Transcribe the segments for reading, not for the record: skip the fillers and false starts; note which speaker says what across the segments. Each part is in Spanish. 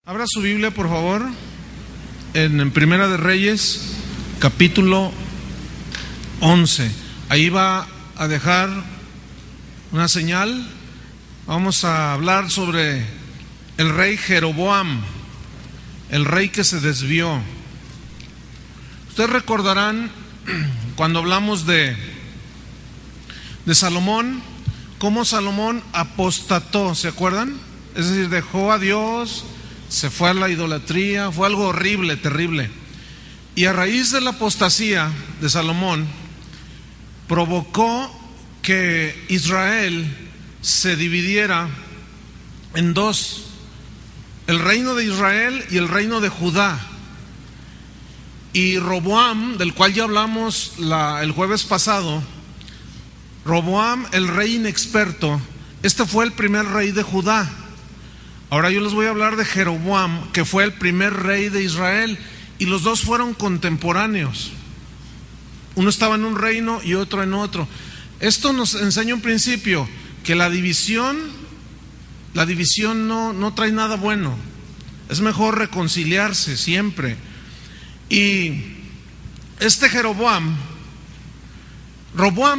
Speaker 1: Abra su Biblia, por favor, en Primera de Reyes, capítulo 11. Ahí va a dejar una señal. Vamos a hablar sobre el rey Jeroboam, el rey que se desvió. Ustedes recordarán cuando hablamos de Salomón, cómo Salomón apostató, ¿se acuerdan? Es decir, dejó a Dios, se fue a la idolatría, fue algo horrible, terrible. Y a raíz de la apostasía de Salomón, provocó que Israel se dividiera en dos: el reino de Israel y el reino de Judá. Y Roboam, del cual ya hablamos el jueves pasado, Roboam, el rey inexperto, este fue el primer rey de Judá. Ahora yo les voy a hablar de Jeroboam, que fue el primer rey de Israel, y los dos fueron contemporáneos. Uno estaba en un reino y otro en otro. Esto nos enseña un principio, que la división no trae nada bueno. Es mejor reconciliarse siempre. Y este Roboam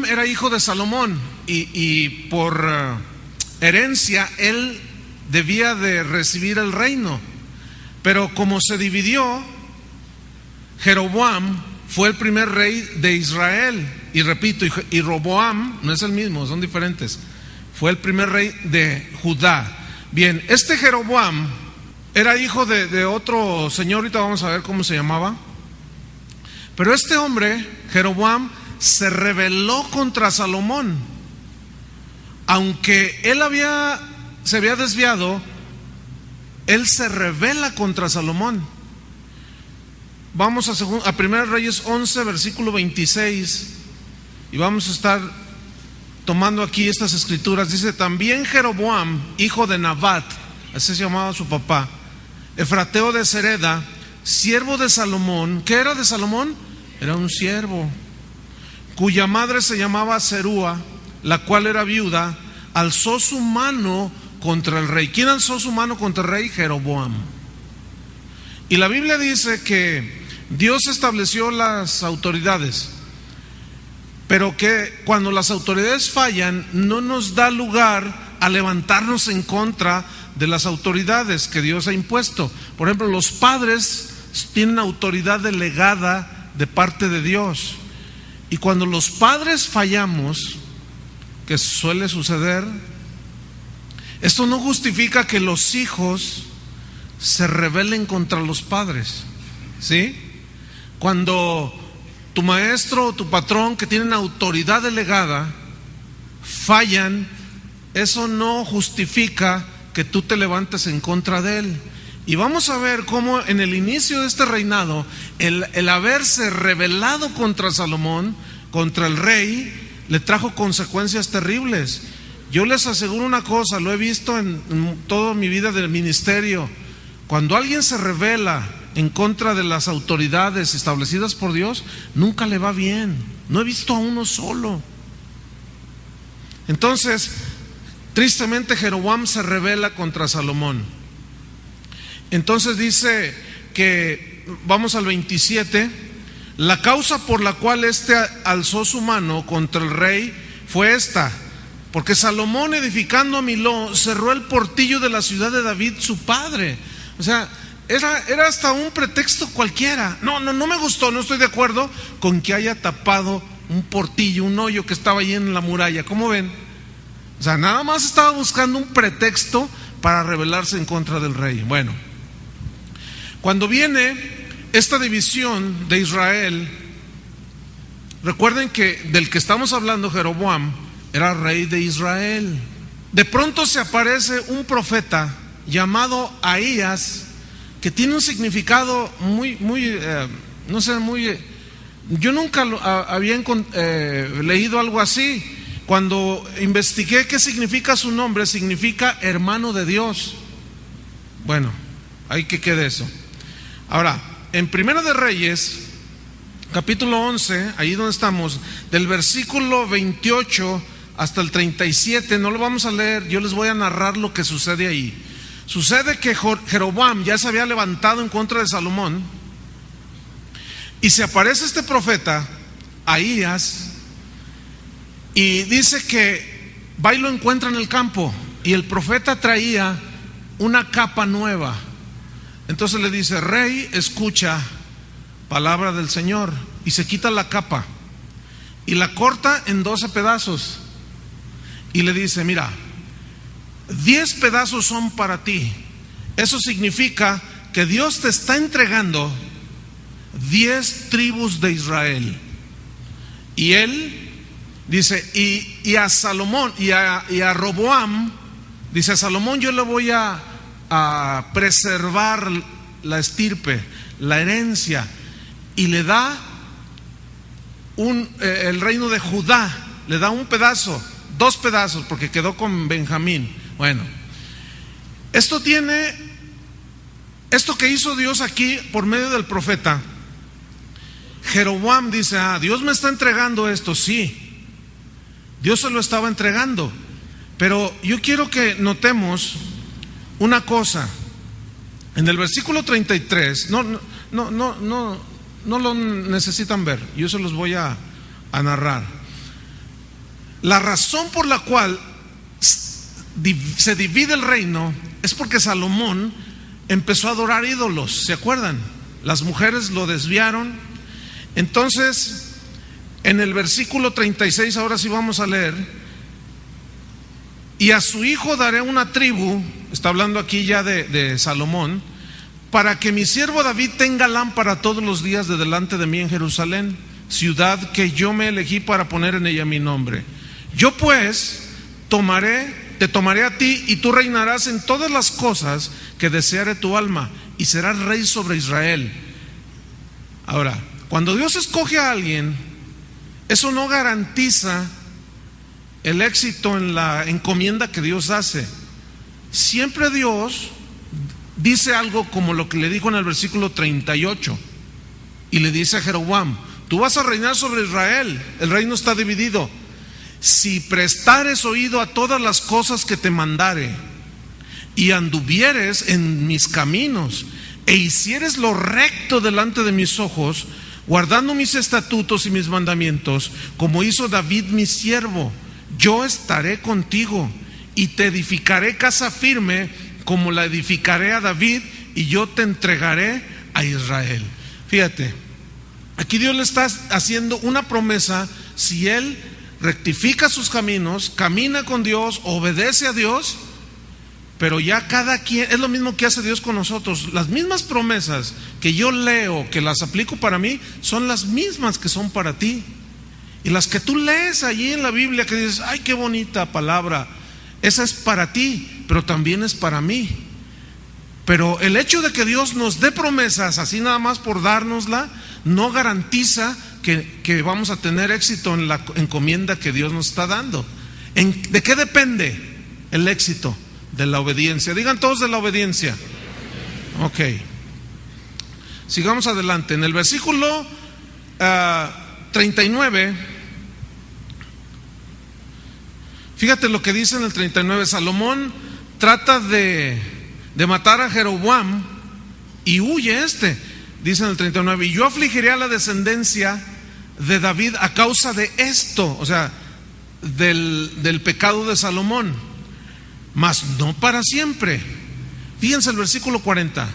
Speaker 1: era hijo de Salomón, y por herencia él debía de recibir el reino, pero como se dividió, Jeroboam fue el primer rey de Israel. Y repito, y Roboam no es el mismo, son diferentes. Fue el primer rey de Judá. Bien, este Jeroboam era hijo de otro señor, ahorita vamos a ver cómo se llamaba. Pero este hombre, Jeroboam, se rebeló contra Salomón. Aunque él se había desviado, él se rebela contra Salomón. Vamos a 1 Reyes 11, versículo 26, y vamos a estar tomando aquí estas escrituras. Dice: también Jeroboam, hijo de Nabat, así se llamaba su papá, efrateo de Sereda, siervo de Salomón. ¿Qué era de Salomón? Era un siervo, cuya madre se llamaba Serúa, la cual era viuda, alzó su mano contra el rey. ¿Quién alzó su mano contra el rey? Jeroboam. Y la Biblia dice que Dios estableció las autoridades, pero que cuando las autoridades fallan, no nos da lugar a levantarnos en contra de las autoridades que Dios ha impuesto. Por ejemplo, los padres tienen autoridad delegada de parte de Dios, y cuando los padres fallamos, que suele suceder, esto no justifica que los hijos se rebelen contra los padres, ¿sí? Cuando tu maestro o tu patrón, que tienen autoridad delegada, fallan, eso no justifica que tú te levantes en contra de él. Y vamos a ver cómo en el inicio de este reinado, el haberse rebelado contra Salomón, contra el rey, le trajo consecuencias terribles. Yo les aseguro una cosa, lo he visto en toda mi vida del ministerio: cuando alguien se rebela en contra de las autoridades establecidas por Dios, nunca le va bien. No he visto a uno solo. Entonces, tristemente, Jeroboam se rebela contra Salomón. Entonces dice que, vamos al 27, la causa por la cual éste alzó su mano contra el rey fue esta: porque Salomón, edificando a Miló, cerró el portillo de la ciudad de David su padre. O sea, era hasta un pretexto cualquiera. No me gustó, no estoy de acuerdo con que haya tapado un portillo, un hoyo que estaba ahí en la muralla. ¿Cómo ven? O sea, nada más estaba buscando un pretexto para rebelarse en contra del rey. Bueno, cuando viene esta división de Israel, recuerden que del que estamos hablando, Jeroboam, era rey de Israel. De pronto se aparece un profeta llamado Ahías, que tiene un significado yo nunca había leído algo así. Cuando investigué qué significa su nombre, significa hermano de Dios. Bueno, ahí que quede eso. Ahora, en Primera de Reyes, capítulo 11, ahí donde estamos, del versículo 28 hasta el 37, no lo vamos a leer, yo les voy a narrar lo que sucede ahí. Sucede que Jeroboam ya se había levantado en contra de Salomón, y se aparece este profeta, Ahías, y dice que va y lo encuentra en el campo, y el profeta traía una capa nueva. Entonces le dice: rey, escucha palabra del Señor. Y se quita la capa y la corta en 12 pedazos y le dice: mira, 10 pedazos son para ti. Eso significa que Dios te está entregando 10 tribus de Israel. Y él dice, y a Salomón y a Roboam, dice: a Salomón yo le voy a preservar la estirpe, la herencia, y le da el reino de Judá, le da un pedazo, 2 pedazos, porque quedó con Benjamín. Bueno, esto que hizo Dios aquí por medio del profeta, Jeroboam dice: Dios me está entregando esto. Sí, Dios se lo estaba entregando, pero yo quiero que notemos una cosa. En el versículo 33, no lo necesitan ver, yo se los voy a narrar. La razón por la cual se divide el reino es porque Salomón empezó a adorar ídolos, ¿se acuerdan? Las mujeres lo desviaron. Entonces, en el versículo 36, ahora sí vamos a leer: y a su hijo daré una tribu, está hablando aquí ya de Salomón, para que mi siervo David tenga lámpara todos los días de delante de mí en Jerusalén, ciudad que yo me elegí para poner en ella mi nombre. Yo pues te tomaré a ti, y tú reinarás en todas las cosas que deseare tu alma, y serás rey sobre Israel. Ahora, cuando Dios escoge a alguien, eso no garantiza el éxito en la encomienda que Dios hace. Siempre Dios dice algo como lo que le dijo en el versículo 38, y le dice a Jeroboam: tú vas a reinar sobre Israel, el reino está dividido. Si prestares oído a todas las cosas que te mandare, y anduvieres en mis caminos, e hicieres lo recto delante de mis ojos, guardando mis estatutos y mis mandamientos, como hizo David mi siervo, yo estaré contigo, y te edificaré casa firme, como la edificaré a David, y yo te entregaré a Israel. Fíjate, aquí Dios le está haciendo una promesa. Si él rectifica sus caminos, camina con Dios, obedece a Dios, pero ya cada quien, es lo mismo que hace Dios con nosotros. Las mismas promesas que yo leo, que las aplico para mí, son las mismas que son para ti. Y las que tú lees allí en la Biblia, que dices: ay, qué bonita palabra, esa es para ti, pero también es para mí. Pero el hecho de que Dios nos dé promesas así nada más por dárnosla, no garantiza que vamos a tener éxito en la encomienda que Dios nos está dando. ¿De qué depende el éxito? De la obediencia. Digan todos: de la obediencia. Ok, sigamos adelante. En el versículo 39, fíjate lo que dice en el 39. Salomón trata de matar a Jeroboam y huye dice en el 39: y yo afligiré a la descendencia de David a causa de esto, o sea, del pecado de Salomón, mas no para siempre. Fíjense el versículo 40: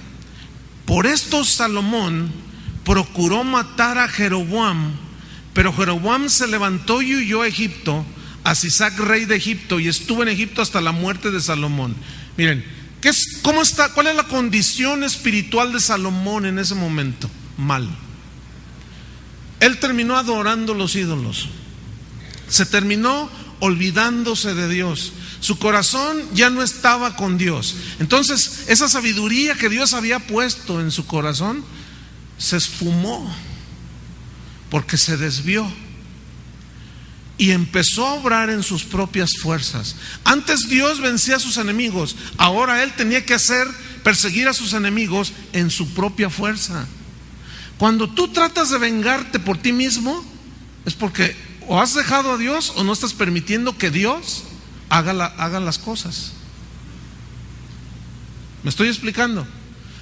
Speaker 1: por esto Salomón procuró matar a Jeroboam, pero Jeroboam se levantó y huyó a Egipto, a Sisac rey de Egipto, y estuvo en Egipto hasta la muerte de Salomón. Miren, ¿cómo está? ¿Cuál es la condición espiritual de Salomón en ese momento? Mal. Él terminó adorando los ídolos, se terminó olvidándose de Dios. Su corazón ya no estaba con Dios. Entonces, esa sabiduría que Dios había puesto en su corazón se esfumó, porque se desvió y empezó a obrar en sus propias fuerzas. Antes Dios vencía a sus enemigos, ahora él tenía que perseguir a sus enemigos en su propia fuerza. Cuando tú tratas de vengarte por ti mismo, es porque o has dejado a Dios o no estás permitiendo que Dios haga las cosas. ¿Me estoy explicando?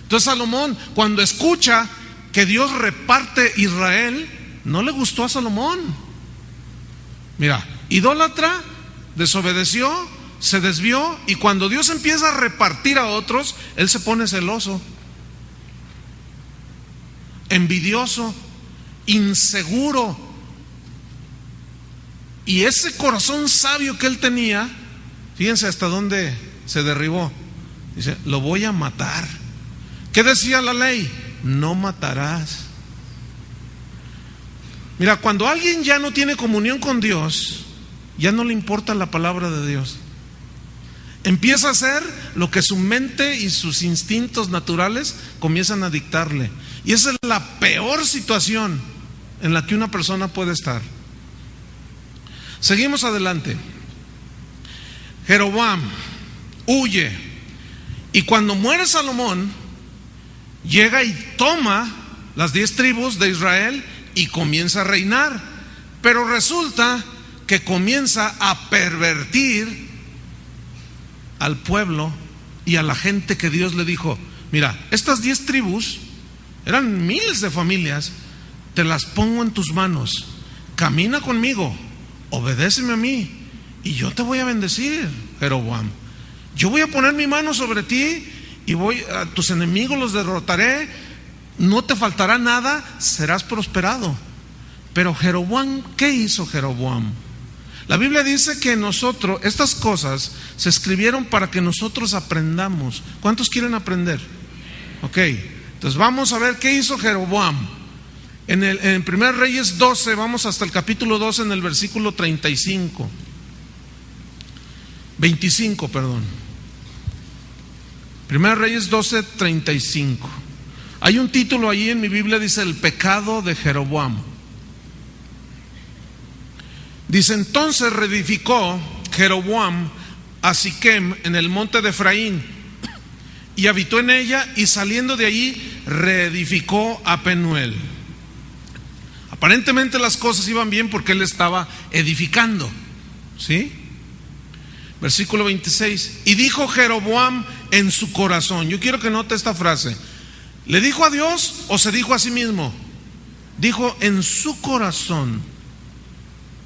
Speaker 1: Entonces Salomón, cuando escucha que Dios reparte Israel, no le gustó a Salomón. Mira, idólatra, desobedeció, se desvió, y cuando Dios empieza a repartir a otros, él se pone celoso, envidioso, inseguro. Y ese corazón sabio que él tenía, fíjense hasta dónde se derribó. Dice, lo voy a matar. ¿Qué decía la ley? No matarás. Mira, cuando alguien ya no tiene comunión con Dios, ya no le importa la palabra de Dios. Empieza a hacer lo que su mente y sus instintos naturales comienzan a dictarle. Y esa es la peor situación en la que una persona puede estar. Seguimos adelante. Jeroboam huye, y cuando muere Salomón, llega y toma las 10 tribus de Israel y comienza a reinar. Pero resulta que comienza a pervertir al pueblo y a la gente que Dios le dijo: mira, estas 10 tribus eran miles de familias, te las pongo en tus manos, camina conmigo, obedéceme a mí y yo te voy a bendecir, Jeroboam. Yo voy a poner mi mano sobre ti y a tus enemigos los derrotaré, no te faltará nada, serás prosperado. Pero Jeroboam, ¿qué hizo Jeroboam? La Biblia dice que nosotros, estas cosas se escribieron para que nosotros aprendamos. ¿Cuántos quieren aprender? Ok, entonces vamos a ver qué hizo Jeroboam. En 1 Reyes 12, vamos hasta el capítulo 12, en el versículo 25, perdón. 1 Reyes 12, 35. Hay un título ahí en mi Biblia, dice: el pecado de Jeroboam. Dice: entonces reedificó Jeroboam a Siquem en el monte de Efraín, y habitó en ella, y saliendo de allí reedificó a Penuel. Aparentemente las cosas iban bien porque él estaba edificando, ¿sí? Versículo 26. Y dijo Jeroboam en su corazón. Yo quiero que note esta frase. ¿Le dijo a Dios o se dijo a sí mismo? Dijo en su corazón.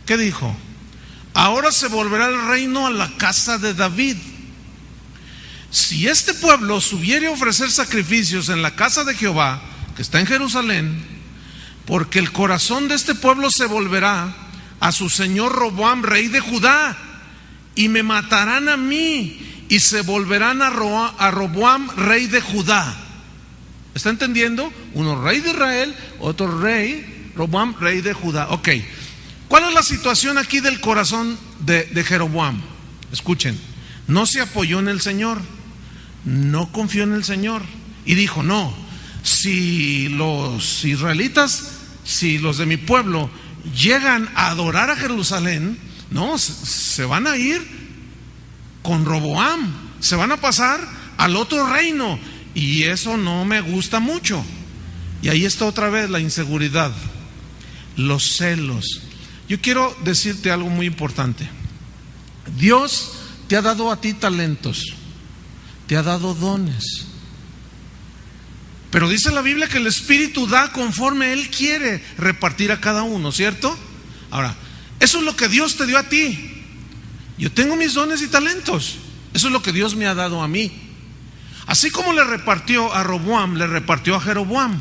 Speaker 1: ¿Qué dijo? Ahora se volverá el reino a la casa de David. Si este pueblo subiere a ofrecer sacrificios en la casa de Jehová, que está en Jerusalén, porque el corazón de este pueblo se volverá a su señor Roboam, rey de Judá, y me matarán a mí, y se volverán a Roboam, rey de Judá. ¿Está entendiendo? Uno rey de Israel, otro rey, Roboam, rey de Judá. Ok, ¿cuál es la situación aquí del corazón de Jeroboam? Escuchen, no se apoyó en el Señor, no confió en el Señor, y dijo: no, si los israelitas, si los de mi pueblo llegan a adorar a Jerusalén, no, se van a ir con Roboam, se van a pasar al otro reino, y eso no me gusta mucho. Y ahí está otra vez la inseguridad, los celos. Yo quiero decirte algo muy importante. Dios te ha dado a ti talentos, te ha dado dones, pero dice la Biblia que el Espíritu da conforme Él quiere repartir a cada uno, ¿cierto? Ahora, eso es lo que Dios te dio a ti. Yo tengo mis dones y talentos, eso es lo que Dios me ha dado a mí. Así como le repartió a Roboam, le repartió a Jeroboam.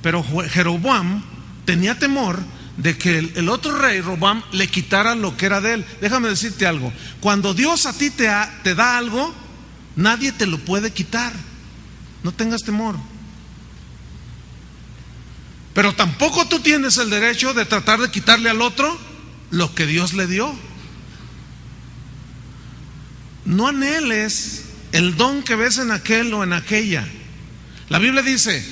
Speaker 1: Pero Jeroboam tenía temor de que el otro rey, Roboam, le quitara lo que era de él. Déjame decirte algo: cuando Dios a ti te da algo, nadie te lo puede quitar. No tengas temor. Pero tampoco tú tienes el derecho de tratar de quitarle al otro lo que Dios le dio. No anheles el don que ves en aquel o en aquella. La Biblia dice,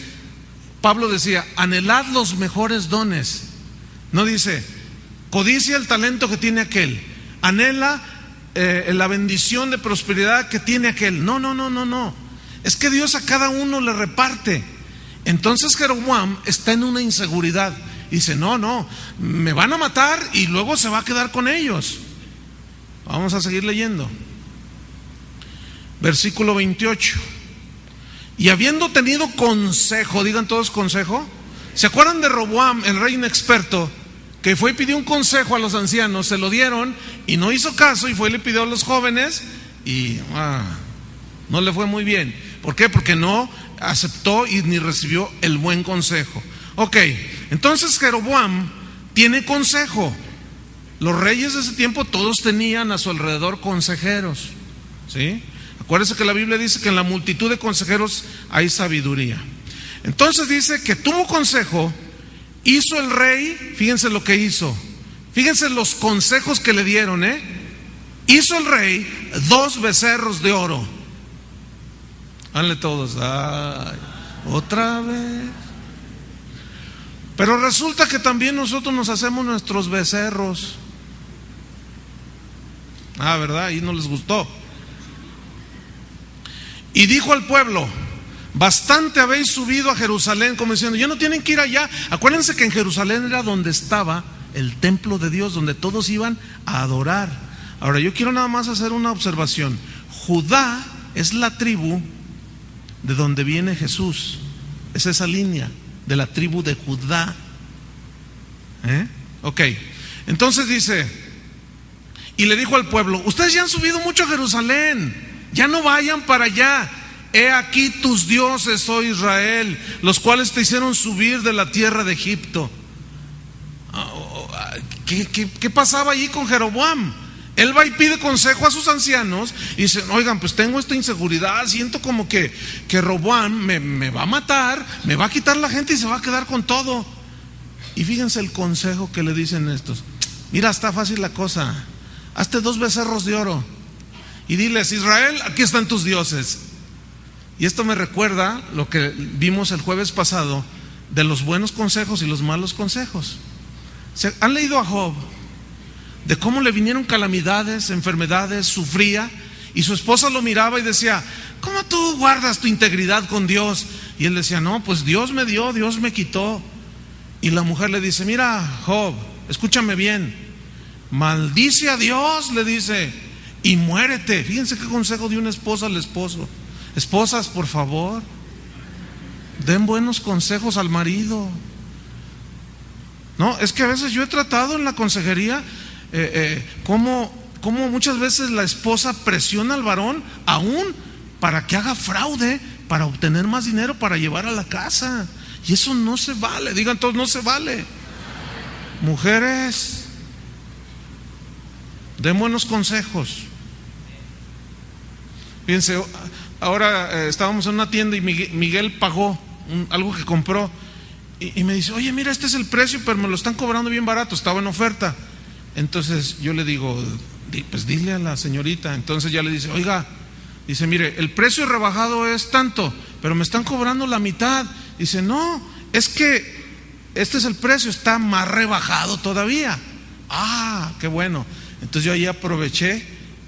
Speaker 1: Pablo decía: anhelad los mejores dones. No dice codicia el talento que tiene aquel, anhela la bendición de prosperidad que tiene aquel. No. Es que Dios a cada uno le reparte. Entonces Jeroboam está en una inseguridad. Dice: no, me van a matar y luego se va a quedar con ellos. Vamos a seguir leyendo. Versículo 28. Y habiendo tenido consejo, digan todos consejo. ¿Se acuerdan de Roboam, el rey inexperto, que fue y pidió un consejo a los ancianos? Se lo dieron y no hizo caso, y fue y le pidió a los jóvenes y no le fue muy bien. ¿Por qué? Porque no aceptó y ni recibió el buen consejo. Ok, entonces Jeroboam tiene consejo. Los reyes de ese tiempo todos tenían a su alrededor consejeros, ¿sí? Acuérdense que la Biblia dice que en la multitud de consejeros hay sabiduría. Entonces dice que tuvo consejo, hizo el rey, fíjense lo que hizo, fíjense los consejos que le dieron, hizo el rey 2 becerros de oro. Háganle todos, ay, otra vez. Pero resulta que también nosotros nos hacemos nuestros becerros. ¿Verdad? Ahí no les gustó. Y dijo al pueblo: bastante habéis subido a Jerusalén, como diciendo, ya no tienen que ir allá. Acuérdense que en Jerusalén era donde estaba el templo de Dios, donde todos iban a adorar. Ahora yo quiero nada más hacer una observación. Judá es la tribu de donde viene Jesús. Es esa línea de la tribu de Judá. Ok, entonces dice, y le dijo al pueblo: ustedes ya han subido mucho a Jerusalén, ya no vayan para allá. He aquí tus dioses, oh Israel, los cuales te hicieron subir de la tierra de Egipto. ¿Qué pasaba allí con Jeroboam? Él va y pide consejo a sus ancianos y dice: oigan, pues tengo esta inseguridad, siento como que Roboam me va a matar, me va a quitar la gente y se va a quedar con todo. Y fíjense el consejo que le dicen estos: mira, está fácil la cosa, hazte 2 becerros de oro y diles: Israel, aquí están tus dioses. Y esto me recuerda lo que vimos el jueves pasado de los buenos consejos y los malos consejos. ¿Han leído a Job? De cómo le vinieron calamidades, enfermedades, sufría, y su esposa lo miraba y decía: ¿cómo tú guardas tu integridad con Dios? Y él decía: no, pues Dios me dio, Dios me quitó. Y la mujer le dice: mira, Job, escúchame bien, maldice a Dios, le dice, y muérete. Fíjense qué consejo dio una esposa al esposo. Esposas, por favor, den buenos consejos al marido. No, es que a veces yo he tratado en la consejería cómo muchas veces la esposa presiona al varón aún para que haga fraude, para obtener más dinero para llevar a la casa. Y eso no se vale, digan todos, no se vale. Mujeres, den buenos consejos. Fíjense, ahora estábamos en una tienda y Miguel pagó algo que compró y me dice: oye, mira, este es el precio, pero me lo están cobrando bien barato, estaba en oferta. Entonces yo le digo: pues dile a la señorita. Entonces ya le dice: oiga, dice, mire, el precio rebajado es tanto, pero me están cobrando la mitad. Dice: no, es que este es el precio, está más rebajado todavía. Qué bueno. Entonces yo ahí aproveché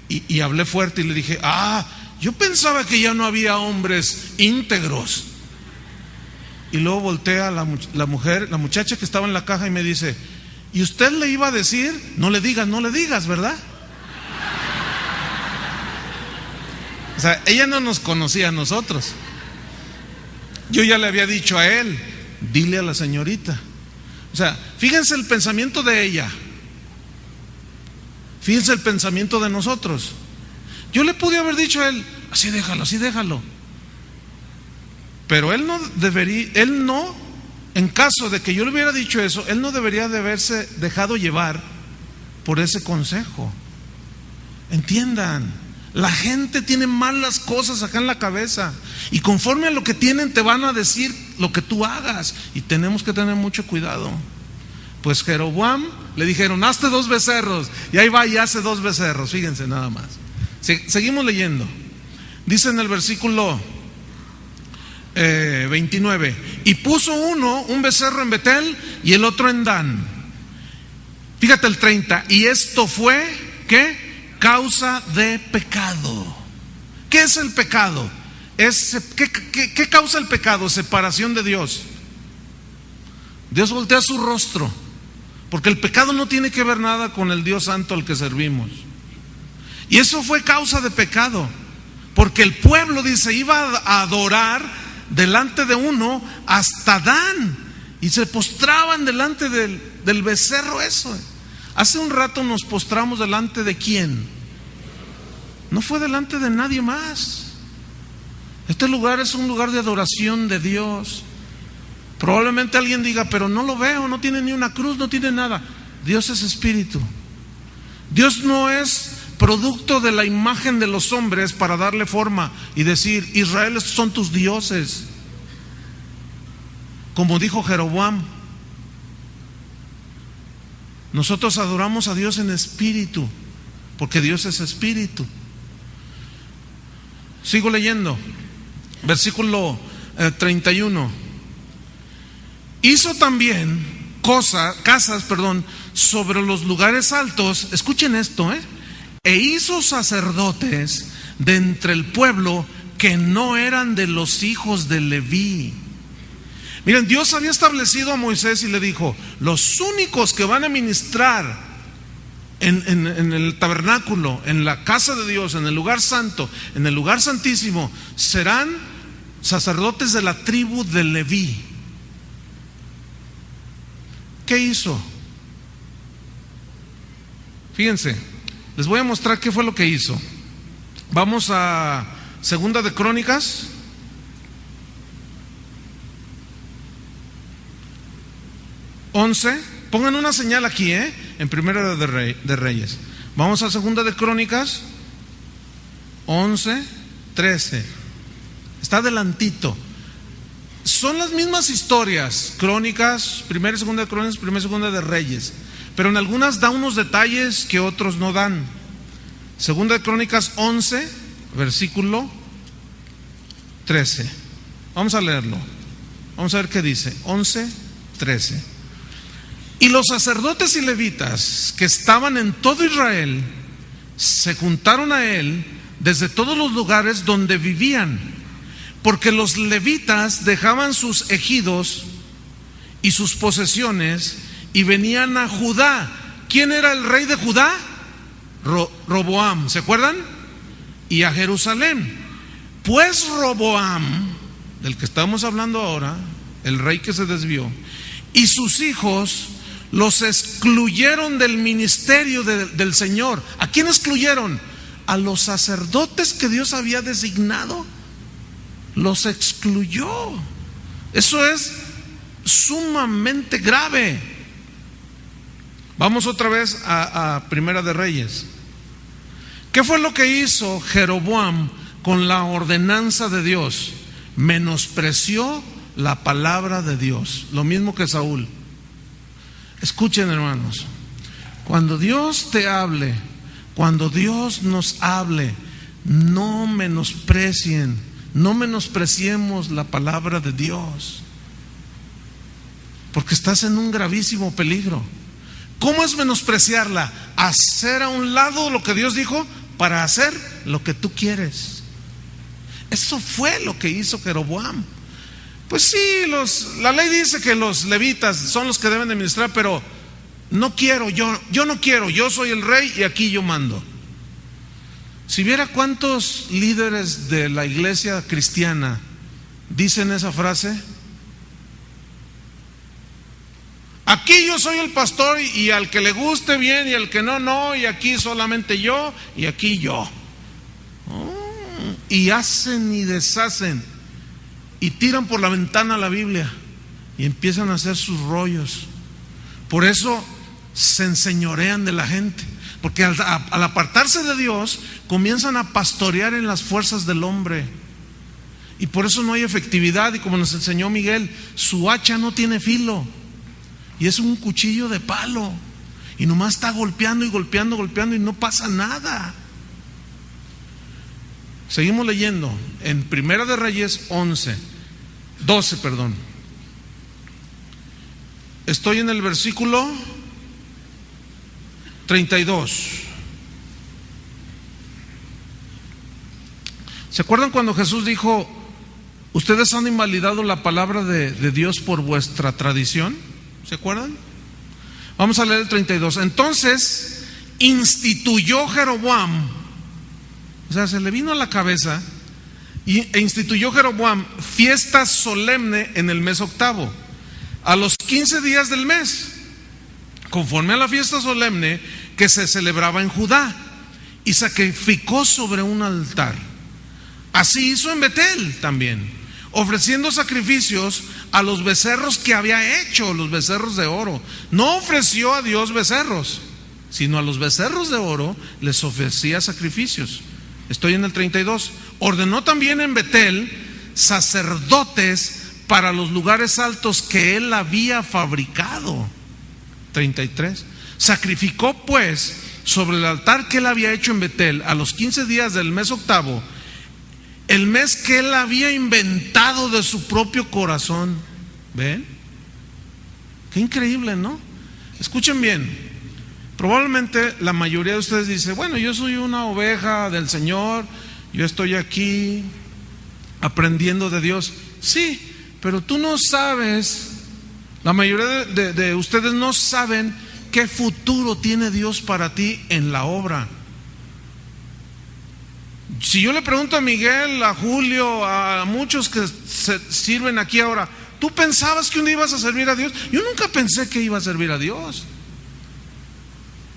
Speaker 1: y hablé fuerte y le dije: yo pensaba que ya no había hombres íntegros. Y luego volteé a la muchacha que estaba en la caja y me dice: ¿y usted le iba a decir? No le digas, ¿verdad? O sea, ella no nos conocía a nosotros. Yo ya le había dicho a él: dile a la señorita. O sea, fíjense el pensamiento de ella, fíjense el pensamiento de nosotros. Yo le pude haber dicho a él: así déjalo. Pero él no, en caso de que yo le hubiera dicho eso, él no debería de haberse dejado llevar por ese consejo. Entiendan, la gente tiene malas cosas acá en la cabeza y conforme a lo que tienen te van a decir lo que tú hagas, y tenemos que tener mucho cuidado. Pues Jeroboam le dijeron: hazte 2 becerros, y ahí va y hace 2 becerros. Fíjense nada más. Seguimos leyendo. Dice en el versículo 29: y puso un becerro en Betel y el otro en Dan. Fíjate el 30: y esto fue, ¿qué? Causa de pecado. ¿Qué es el pecado? ¿Qué causa el pecado? Separación de Dios. Dios voltea su rostro, porque el pecado no tiene que ver nada con el Dios santo al que servimos. Y eso fue causa de pecado. porque el pueblo, dice, iba a adorar delante de uno hasta Dan, y se postraban delante del becerro eso. Hace un rato nos postramos delante de ¿quién? No fue delante de nadie más. Este lugar es un lugar de adoración de Dios. Probablemente alguien diga, pero no lo veo, no tiene ni una cruz, no tiene nada. Dios es espíritu. Dios no es producto de la imagen de los hombres para darle forma y decir, Israel, estos son tus dioses, como dijo Jeroboam. Nosotros adoramos a Dios en espíritu, porque Dios es espíritu. Sigo leyendo, versículo 31. Hizo también casas sobre los lugares altos. Escuchen esto, e hizo sacerdotes de entre el pueblo que no eran de los hijos de Leví. Miren, Dios había establecido a Moisés y le dijo, los únicos que van a ministrar en el tabernáculo, en la casa de Dios, en el lugar santo, en el lugar santísimo, serán sacerdotes de la tribu de Leví. ¿Qué hizo? Fíjense, les voy a mostrar qué fue lo que hizo. Vamos a Segunda de Crónicas. Pongan una señal aquí, en Primera de Reyes. Vamos a Segunda de Crónicas 11:13. Está adelantito. Son las mismas historias, Crónicas, Primera y Segunda de Crónicas, Primera y Segunda de Reyes, pero en algunas da unos detalles que otros no dan. Segunda de Crónicas 11, versículo 13. Vamos a leerlo. Vamos a ver qué dice. 11:13. Y los sacerdotes y levitas que estaban en todo Israel se juntaron a él desde todos los lugares donde vivían, porque los levitas dejaban sus ejidos y sus posesiones y venían a Judá. ¿Quién era el rey de Judá? Roboam, ¿se acuerdan? Y a Jerusalén. Pues Roboam, del que estamos hablando ahora, el rey que se desvió, y sus hijos los excluyeron del ministerio del Señor. ¿A quién excluyeron? A los sacerdotes que Dios había designado. Los excluyó. Eso es sumamente grave. Vamos otra vez a Primera de Reyes. ¿Qué fue lo que hizo Jeroboam con la ordenanza de Dios? Menospreció la palabra de Dios, lo mismo que Saúl. Escuchen, hermanos, cuando Dios te hable, cuando Dios nos hable, no menospreciemos la palabra de Dios, porque estás en un gravísimo peligro. ¿Cómo es menospreciarla? Hacer a un lado lo que Dios dijo para hacer lo que tú quieres. Eso fue lo que hizo Jeroboam. Pues sí, la ley dice que los levitas son los que deben administrar, pero no quiero, yo no quiero, yo soy el rey y aquí yo mando. Si viera cuántos líderes de la iglesia cristiana dicen esa frase. Aquí yo soy el pastor y al que le guste bien y al que no, no, y aquí solamente yo y aquí yo. Y hacen y deshacen y tiran por la ventana la Biblia y empiezan a hacer sus rollos. Por eso se enseñorean de la gente, porque al apartarse de Dios comienzan a pastorear en las fuerzas del hombre, y por eso no hay efectividad. Y como nos enseñó Miguel, su hacha no tiene filo y es un cuchillo de palo, y nomás está golpeando y golpeando y no pasa nada. Seguimos leyendo en Primera de Reyes 12. Estoy en el versículo 32. ¿Se acuerdan cuando Jesús dijo: ustedes han invalidado la palabra de Dios por vuestra tradición? ¿Se acuerdan? Vamos a leer el 32. Entonces instituyó Jeroboam O sea, se le vino a la cabeza e instituyó Jeroboam fiesta solemne en el mes octavo, a los 15 días del mes, conforme a la fiesta solemne que se celebraba en Judá, y sacrificó sobre un altar. Así hizo en Betel también, ofreciendo sacrificios a los becerros que había hecho, los becerros de oro. No ofreció a Dios becerros, sino a los becerros de oro les ofrecía sacrificios. Estoy en el 32. Ordenó también en Betel sacerdotes para los lugares altos que él había fabricado. 33. Sacrificó pues sobre el altar que él había hecho en Betel a los 15 días del mes octavo, el mes que él había inventado de su propio corazón. ¿Ven? Qué increíble, ¿no? Escuchen bien. Probablemente la mayoría de ustedes dice: bueno, yo soy una oveja del Señor, yo estoy aquí aprendiendo de Dios. Sí, pero tú no sabes, la mayoría de ustedes no saben qué futuro tiene Dios para ti en la obra. Si yo le pregunto a Miguel, a Julio, a muchos que se sirven aquí ahora, ¿tú pensabas que un día ibas a servir a Dios? Yo nunca pensé que iba a servir a Dios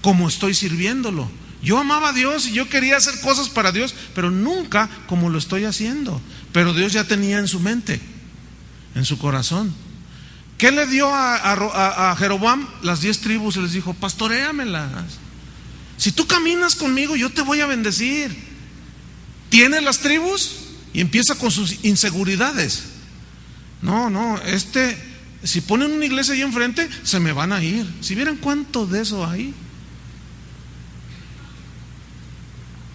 Speaker 1: como estoy sirviéndolo. Yo amaba a Dios y yo quería hacer cosas para Dios, pero nunca como lo estoy haciendo. Pero Dios ya tenía en su mente, en su corazón. ¿Qué le dio a Jeroboam? Las 10 tribus, y les dijo: pastoréamelas. Si tú caminas conmigo, yo te voy a bendecir. Tiene las tribus y empieza con sus inseguridades. No, si ponen una iglesia ahí enfrente, se me van a ir. Si vieran cuánto de eso hay,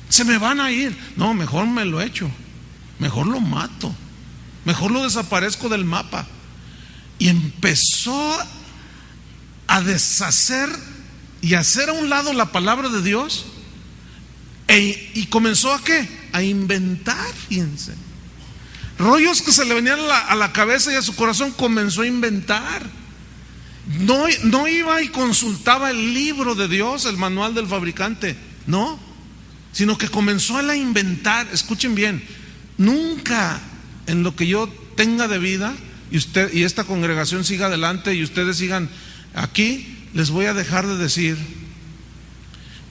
Speaker 1: se me van a ir. No, mejor me lo echo, mejor lo mato, mejor lo desaparezco del mapa. Y empezó a deshacer y hacer a un lado la palabra de Dios, y comenzó ¿a qué? A inventar, fíjense, rollos que se le venían a la cabeza y a su corazón. Comenzó a inventar. No iba y consultaba el libro de Dios, el manual del fabricante, no, sino que comenzó a inventar. Escuchen bien, nunca en lo que yo tenga de vida y usted y esta congregación siga adelante y ustedes sigan aquí, les voy a dejar de decir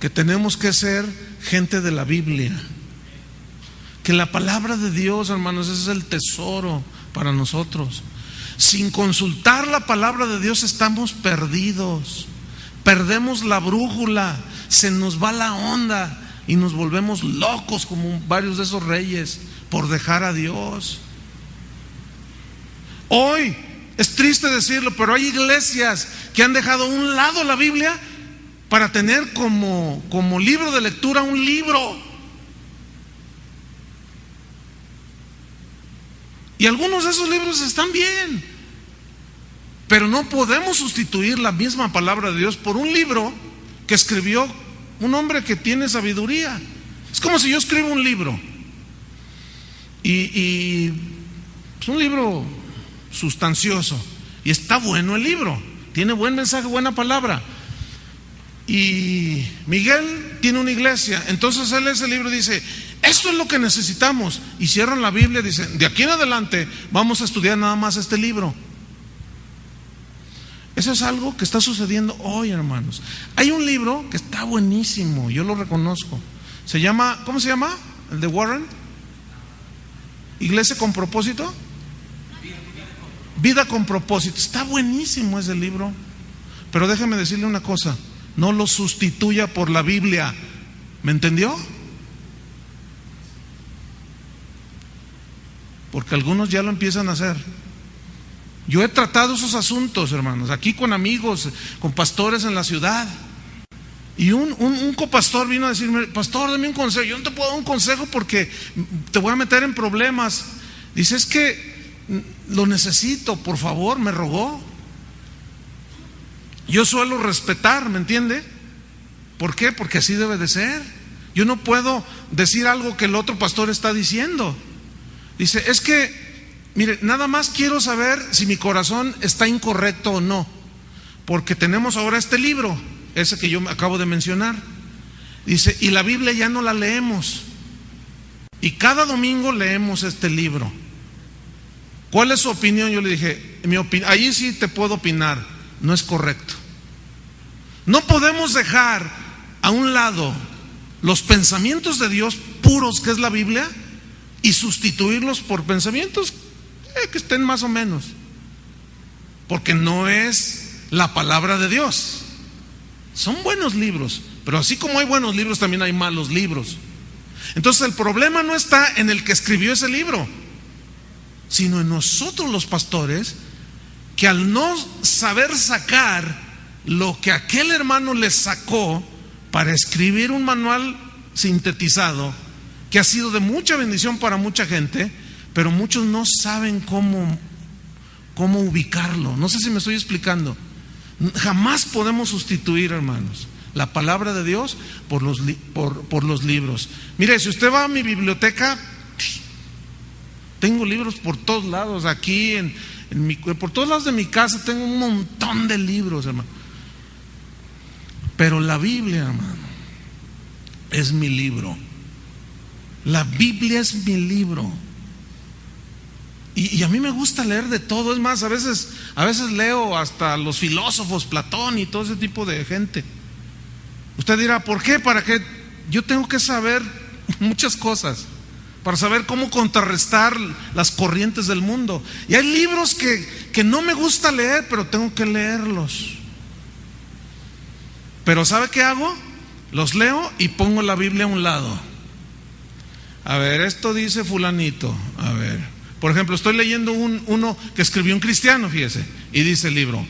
Speaker 1: que tenemos que ser gente de la Biblia, que la palabra de Dios, hermanos, ese es el tesoro para nosotros. Sin consultar la palabra de Dios estamos perdidos, perdemos la brújula, se nos va la onda y nos volvemos locos como varios de esos reyes por dejar a Dios. Hoy es triste decirlo, pero hay iglesias que han dejado a un lado la Biblia para tener como libro de lectura un libro. Y algunos de esos libros están bien, pero no podemos sustituir la misma palabra de Dios por un libro que escribió un hombre que tiene sabiduría. Es como si yo escribo un libro y es un libro sustancioso y está bueno el libro, tiene buen mensaje, buena palabra, y Miguel tiene una iglesia, entonces él lee ese libro y dice: esto es lo que necesitamos, y cierran la Biblia y dicen: de aquí en adelante vamos a estudiar nada más este libro. Eso es algo que está sucediendo hoy, hermanos. Hay un libro que está buenísimo, yo lo reconozco, se llama, ¿cómo se llama? El de Warren, Iglesia con propósito, Vida con propósito. Está buenísimo ese libro, pero déjeme decirle una cosa: no lo sustituya por la Biblia. ¿Me entendió? Porque algunos ya lo empiezan a hacer. Yo he tratado esos asuntos, hermanos, aquí con amigos, con pastores en la ciudad. Y un copastor vino a decirme: pastor, dame un consejo. Yo no te puedo dar un consejo porque te voy a meter en problemas. Dice: es que lo necesito, por favor, me rogó. Yo suelo respetar, ¿me entiende? ¿Por qué? Porque así debe de ser. Yo no puedo decir algo que el otro pastor está diciendo. Dice: es que, mire, nada más quiero saber si mi corazón está incorrecto o no, porque tenemos ahora este libro, ese que yo acabo de mencionar. Dice: y la Biblia ya no la leemos. y cada domingo leemos este libro. ¿Cuál es su opinión? Yo le dije, ahí sí te puedo opinar, no es correcto. No podemos dejar a un lado los pensamientos de Dios puros, que es la Biblia, y sustituirlos por pensamientos que estén más o menos, porque no es la palabra de Dios. Son buenos libros, pero así como hay buenos libros, también hay malos libros. Entonces el problema no está en el que escribió ese libro, sino en nosotros los pastores, que al no saber sacar lo que aquel hermano le sacó para escribir un manual sintetizado, que ha sido de mucha bendición para mucha gente, pero muchos no saben cómo ubicarlo. No sé si me estoy explicando. Jamás podemos sustituir, hermanos, la palabra de Dios por los libros. Mire, si usted va a mi biblioteca, tengo libros por todos lados. Aquí por todos lados de mi casa tengo un montón de libros, hermano. Pero la Biblia, hermano, es mi libro. La Biblia es mi libro. Y a mí me gusta leer de todo. Es más, a veces leo hasta los filósofos, Platón y todo ese tipo de gente. Usted dirá, ¿por qué? ¿Para qué? Yo tengo que saber muchas cosas para saber cómo contrarrestar las corrientes del mundo. Y hay libros que no me gusta leer, pero tengo que leerlos. Pero ¿sabe qué hago? Los leo y pongo la Biblia a un lado. A ver, esto dice fulanito. A ver, por ejemplo, estoy leyendo uno que escribió un cristiano, fíjese, y dice el libro: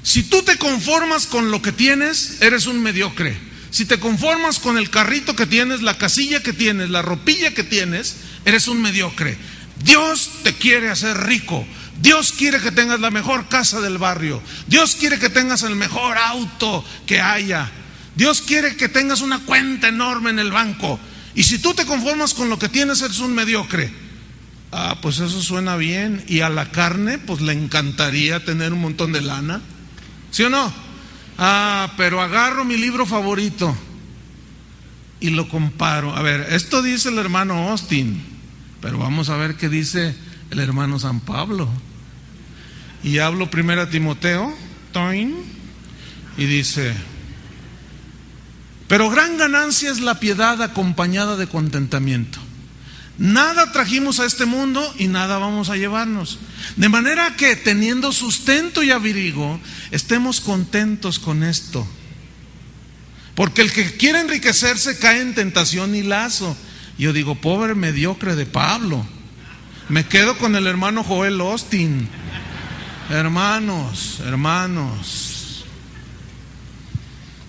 Speaker 1: si tú te conformas con lo que tienes, eres un mediocre. Si te conformas con el carrito que tienes, la casilla que tienes, la ropilla que tienes, eres un mediocre. Dios te quiere hacer rico. Dios quiere que tengas la mejor casa del barrio. Dios quiere que tengas el mejor auto que haya. Dios quiere que tengas una cuenta enorme en el banco. Y si tú te conformas con lo que tienes, eres un mediocre. Pues eso suena bien. Y a la carne, pues le encantaría tener un montón de lana. ¿Sí o no? Pero agarro mi libro favorito y lo comparo. A ver, esto dice el hermano Austin, pero vamos a ver qué dice el hermano San Pablo. Y hablo 1 Timoteo, y dice: pero gran ganancia es la piedad acompañada de contentamiento. Nada trajimos a este mundo y nada vamos a llevarnos. De manera que, teniendo sustento y abrigo, estemos contentos con esto. Porque el que quiere enriquecerse cae en tentación y lazo. Yo digo, pobre mediocre de Pablo. Me quedo con el hermano Joel Austin. Hermanos.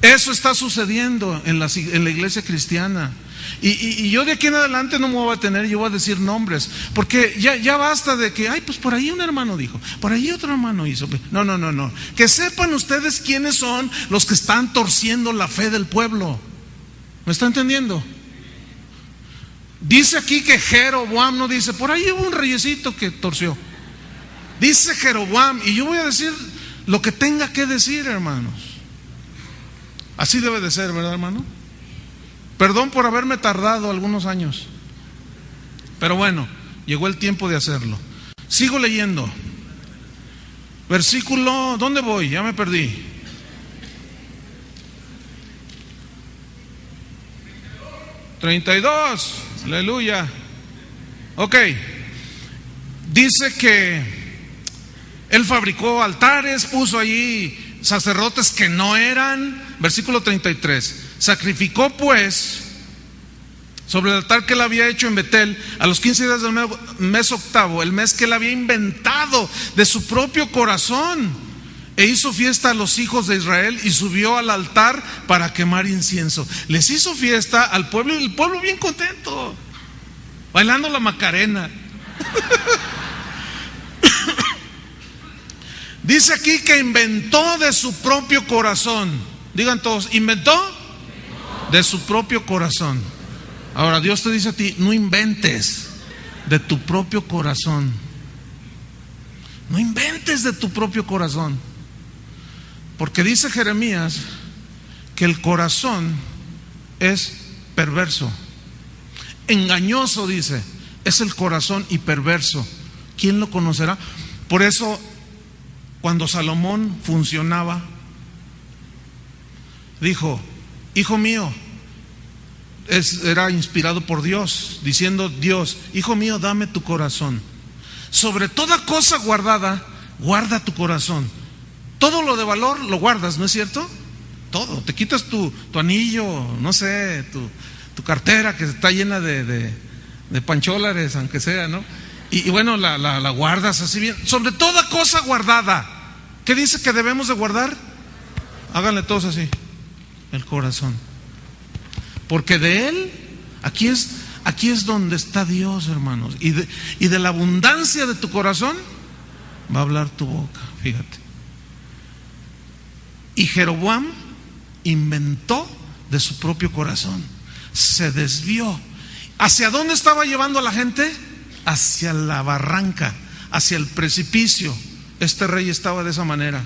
Speaker 1: Eso está sucediendo en la iglesia cristiana. Y yo de aquí en adelante no me voy a tener, yo voy a decir nombres, porque ya basta de que, pues por ahí un hermano dijo, por ahí otro hermano hizo. No. Que sepan ustedes quiénes son los que están torciendo la fe del pueblo. ¿Me está entendiendo? Dice aquí que Jeroboam, no dice, por ahí hubo un reyesito que torció. Dice Jeroboam, y yo voy a decir lo que tenga que decir, hermanos. Así debe de ser, ¿verdad, hermano? Perdón por haberme tardado algunos años, pero bueno, llegó el tiempo de hacerlo. Sigo leyendo. Versículo, ¿dónde voy? Ya me perdí. 32, aleluya. Ok, dice que él fabricó altares, puso allí sacerdotes que no eran. Versículo 33. Sacrificó pues sobre el altar que él había hecho en Betel a los 15 días del mes octavo, el mes que él había inventado de su propio corazón, e hizo fiesta a los hijos de Israel y subió al altar para quemar incienso. Les hizo fiesta al pueblo, y el pueblo bien contento, bailando la Macarena. Dice aquí que inventó de su propio corazón. Digan todos, ¿inventó? De su propio corazón. Ahora Dios te dice a ti, no inventes de tu propio corazón. No inventes de tu propio corazón. Porque dice Jeremías que el corazón es perverso. engañoso, dice, es el corazón y perverso. ¿Quién lo conocerá? Por eso, cuando Salomón funcionaba, dijo: hijo mío, era inspirado por Dios, diciendo Dios: hijo mío, dame tu corazón. Sobre toda cosa guardada, guarda tu corazón. Todo lo de valor lo guardas, ¿no es cierto? Todo. Te quitas tu anillo, no sé, tu cartera que está llena de pancholares, aunque sea, ¿no? Y bueno, la guardas así bien. Sobre toda cosa guardada, ¿qué dice que debemos de guardar? Háganle todos así: el corazón. Porque de él, aquí es donde está Dios, hermanos. Y de la abundancia de tu corazón va a hablar tu boca, fíjate. Y Jeroboam inventó de su propio corazón, se desvió. ¿Hacia dónde estaba llevando a la gente? Hacia la barranca, hacia el precipicio. Este rey estaba de esa manera.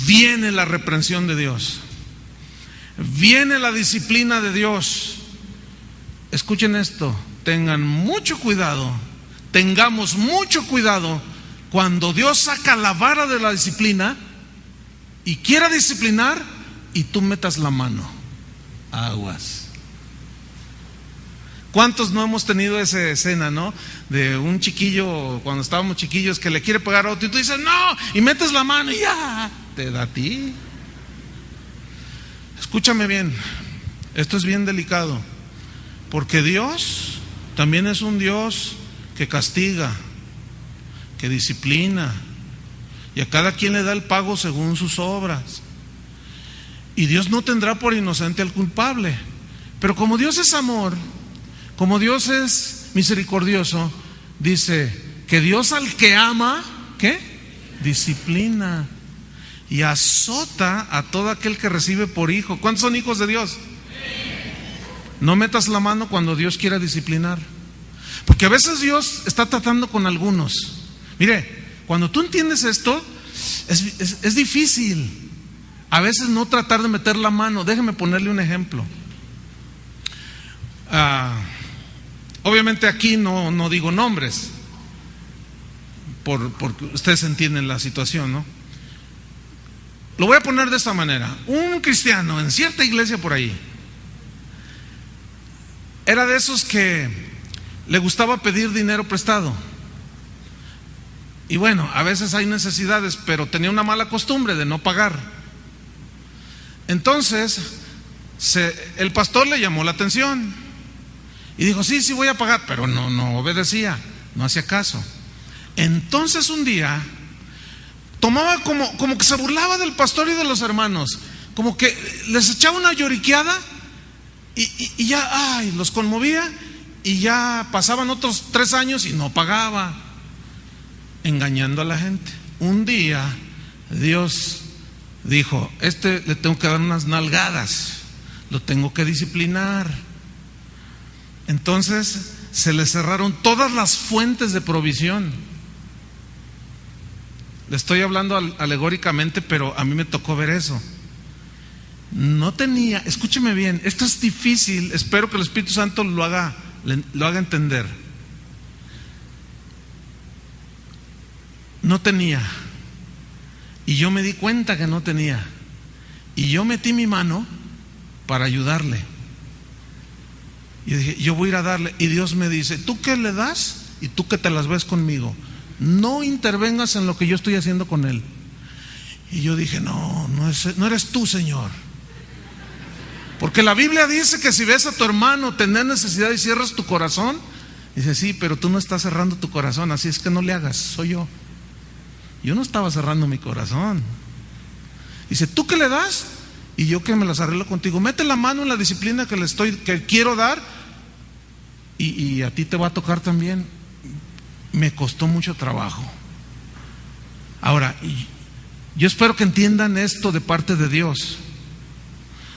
Speaker 1: Viene la reprensión de Dios, viene la disciplina de Dios. Escuchen esto, tengan mucho cuidado, tengamos mucho cuidado cuando Dios saca la vara de la disciplina y quiera disciplinar y tú metas la mano. Aguas. ¿Cuántos no hemos tenido esa escena, no? De un chiquillo, cuando estábamos chiquillos, que le quiere pegar a otro y tú dices no, y metes la mano y ya, te da a ti. Escúchame bien, esto es bien delicado, porque Dios también es un Dios que castiga, que disciplina, y a cada quien le da el pago según sus obras. Y Dios no tendrá por inocente al culpable. Pero como Dios es amor, como Dios es misericordioso, dice que Dios al que ama, ¿qué? Disciplina y azota a todo aquel que recibe por hijo. ¿Cuántos son hijos de Dios? No metas la mano cuando Dios quiera disciplinar, porque a veces Dios está tratando con algunos. Mire, cuando tú entiendes esto, es difícil a veces no tratar de meter la mano. Déjeme ponerle un ejemplo. Obviamente aquí no digo nombres, porque ustedes entienden la situación, ¿no? Lo voy a poner de esta manera. Un cristiano en cierta iglesia por ahí era de esos que le gustaba pedir dinero prestado. Y bueno, a veces hay necesidades, pero tenía una mala costumbre de no pagar. Entonces, el pastor le llamó la atención y dijo: sí voy a pagar, pero no obedecía, no hacía caso. Entonces un día tomaba como que se burlaba del pastor y de los hermanos, como que les echaba una lloriqueada y ya, los conmovía, y ya pasaban otros 3 años y no pagaba, engañando a la gente. Un día Dios dijo: le tengo que dar unas nalgadas, lo tengo que disciplinar. Entonces se le cerraron todas las fuentes de provisión. Le estoy hablando alegóricamente, pero a mí me tocó ver eso. No tenía, escúcheme bien, esto es difícil, espero que el Espíritu Santo lo haga entender. No tenía, y yo me di cuenta que no tenía, y yo metí mi mano para ayudarle. Y dije: yo voy a ir a darle. Y Dios me dice: ¿tú qué le das? Y tú que te las ves conmigo, no intervengas en lo que yo estoy haciendo con él. Y yo dije: no eres tú, Señor. Porque la Biblia dice que si ves a tu hermano tener necesidad y cierras tu corazón, dice: sí, pero tú no estás cerrando tu corazón, así es que no le hagas, soy yo. Yo no estaba cerrando mi corazón. Dice: ¿tú qué le das? Y yo que me las arreglo contigo. Mete la mano en la disciplina que quiero dar, y a ti te va a tocar también. Me costó mucho trabajo. Ahora, yo espero que entiendan esto de parte de Dios,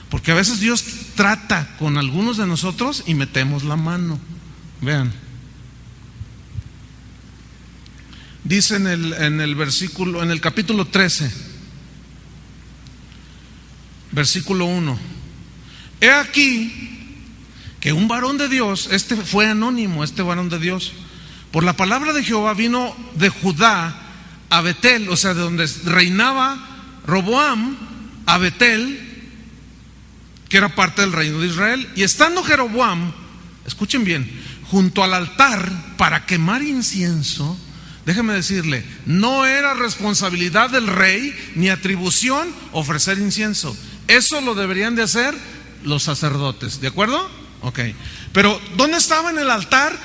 Speaker 1: porque a veces Dios trata con algunos de nosotros y metemos la mano. Vean, dice en el capítulo 13, versículo 1: he aquí que un varón de Dios, este fue anónimo, este varón de Dios, por la palabra de Jehová vino de Judá a Betel, o sea, de donde reinaba Roboam, a Betel, que era parte del reino de Israel. Y estando Jeroboam, escuchen bien, junto al altar para quemar incienso, déjeme decirle, no era responsabilidad del rey ni atribución ofrecer incienso. Eso lo deberían de hacer los sacerdotes, ¿de acuerdo? Ok. Pero ¿dónde estaba en el altar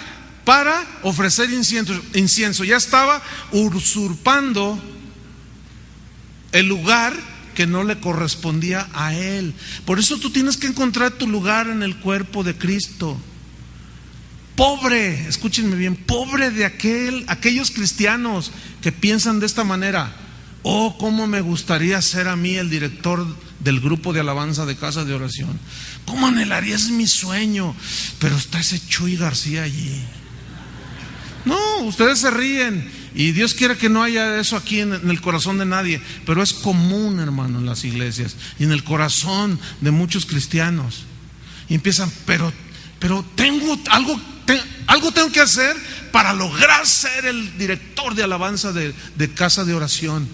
Speaker 1: para ofrecer incienso? Ya estaba usurpando el lugar que no le correspondía a él. Por eso tú tienes que encontrar tu lugar en el cuerpo de Cristo. Pobre, escúchenme bien, pobre de aquellos cristianos que piensan de esta manera. Oh, cómo me gustaría ser a mí el director del grupo de alabanza de casa de oración. Cómo anhelaría, es mi sueño. Pero está ese Chuy García allí. No, ustedes se ríen y Dios quiere que no haya eso aquí en el corazón de nadie, pero es común, hermano, en las iglesias y en el corazón de muchos cristianos. Y empiezan, pero tengo algo tengo que hacer para lograr ser el director de alabanza de casa de oración.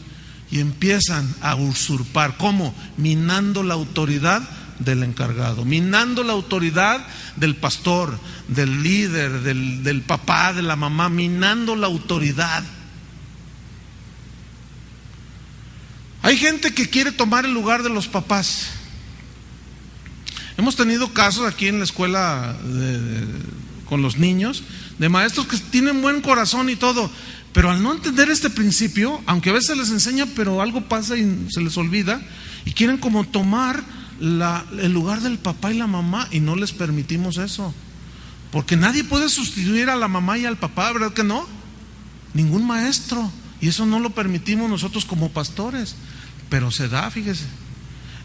Speaker 1: Y empiezan a usurpar. ¿Cómo? Minando la autoridad del encargado, minando la autoridad del pastor, del líder, del papá, de la mamá, minando la autoridad. Hay gente que quiere tomar el lugar de los papás. Hemos tenido casos aquí en la escuela con los niños, de maestros que tienen buen corazón y todo, pero al no entender este principio, aunque a veces les enseña, pero algo pasa y se les olvida, y quieren como tomar el lugar del papá y la mamá, y no les permitimos eso, porque nadie puede sustituir a la mamá y al papá, ¿verdad que no? Ningún maestro, y eso no lo permitimos nosotros como pastores, pero se da, fíjese.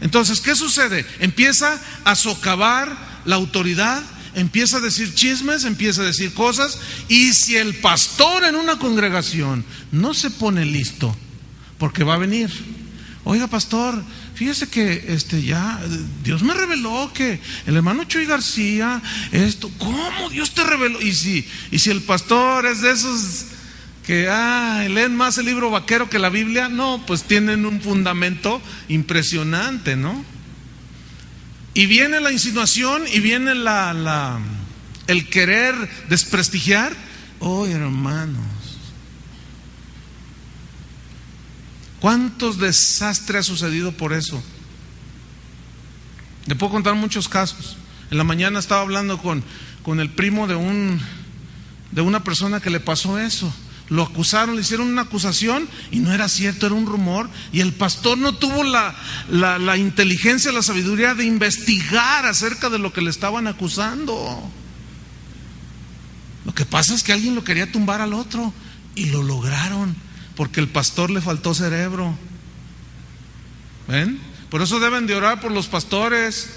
Speaker 1: Entonces, ¿qué sucede? Empieza a socavar la autoridad, empieza a decir chismes, empieza a decir cosas, y si el pastor en una congregación no se pone listo, porque va a venir, oiga pastor, fíjese que ya Dios me reveló que el hermano Chuy García, ¿cómo Dios te reveló? Y si el pastor es de esos que leen más el libro vaquero que la Biblia, no, pues tienen un fundamento impresionante, ¿no? Y viene la insinuación y viene el querer desprestigiar. Oh, hermanos, ¿cuántos desastres ha sucedido por eso? Le puedo contar muchos casos. En la mañana estaba hablando con el primo de una persona que le pasó eso. Lo acusaron, le hicieron una acusación y no era cierto, era un rumor. Y el pastor no tuvo la inteligencia, la sabiduría de investigar acerca de lo que le estaban acusando. Lo que pasa es que alguien lo quería tumbar al otro y lo lograron, porque el pastor le faltó cerebro. ¿Ven? Por eso deben de orar por los pastores,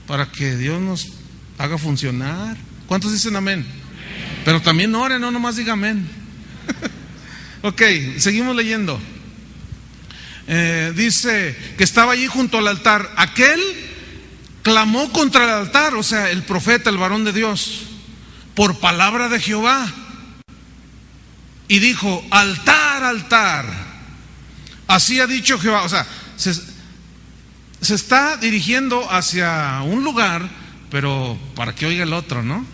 Speaker 1: para que Dios nos haga funcionar. ¿Cuántos dicen amén? Pero también oren, no nomás digan amén. Ok, seguimos leyendo. Dice que estaba allí junto al altar. Aquel clamó contra el altar, o sea, el profeta, el varón de Dios, por palabra de Jehová, y dijo: altar, altar, así ha dicho Jehová. O sea, se está dirigiendo hacia un lugar, pero para que oiga el otro, ¿no?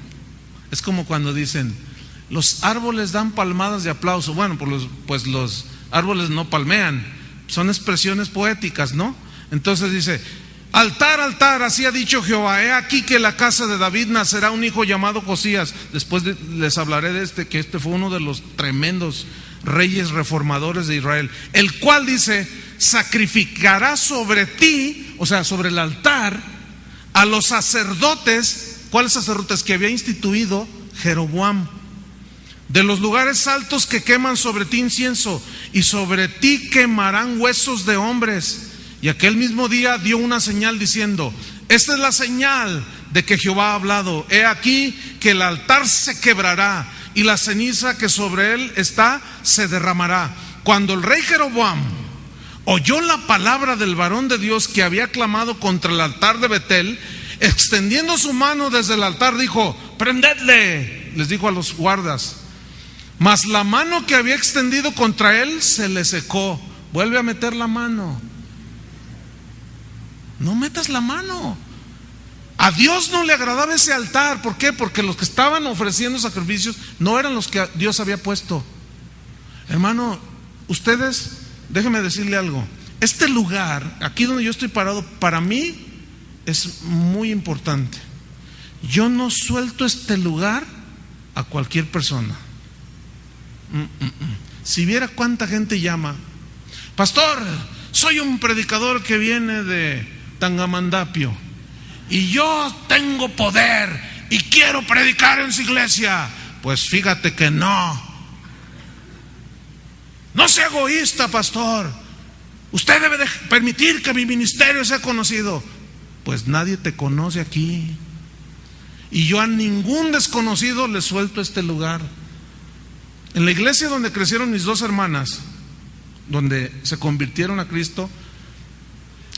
Speaker 1: Es como cuando dicen: los árboles dan palmadas de aplauso. Bueno, pues los árboles no palmean, son expresiones poéticas, ¿no? Entonces dice: altar, altar, así ha dicho Jehová, he aquí que en la casa de David nacerá un hijo llamado Josías. Después les hablaré de que este fue uno de los tremendos reyes reformadores de Israel, el cual dice: sacrificará sobre ti, o sea, sobre el altar, a los sacerdotes. ¿Cuáles sacerdotes? Que había instituido Jeroboam, de los lugares altos que queman sobre ti incienso, y sobre ti quemarán huesos de hombres. Y aquel mismo día dio una señal diciendo: esta es la señal de que Jehová ha hablado, he aquí que el altar se quebrará y la ceniza que sobre él está se derramará. Cuando el rey Jeroboam oyó la palabra del varón de Dios que había clamado contra el altar de Betel, extendiendo su mano desde el altar, dijo: prendedle, les dijo a los guardas. Mas la mano que había extendido contra él se le secó. Vuelve a meter la mano. No metas la mano. A Dios no le agradaba ese altar. ¿Por qué? Porque los que estaban ofreciendo sacrificios no eran los que Dios había puesto. Hermano, ustedes, déjenme decirle algo. Este lugar, aquí donde yo estoy parado, para mí es muy importante. Yo no suelto este lugar a cualquier persona. Si viera cuánta gente llama: pastor, soy un predicador que viene de Tangamandapio y yo tengo poder y quiero predicar en su iglesia. Pues fíjate que no sea egoísta, pastor. Usted debe de permitir que mi ministerio sea conocido. Pues nadie te conoce aquí, y yo a ningún desconocido le suelto este lugar. En la iglesia donde crecieron mis dos hermanas, donde se convirtieron a Cristo,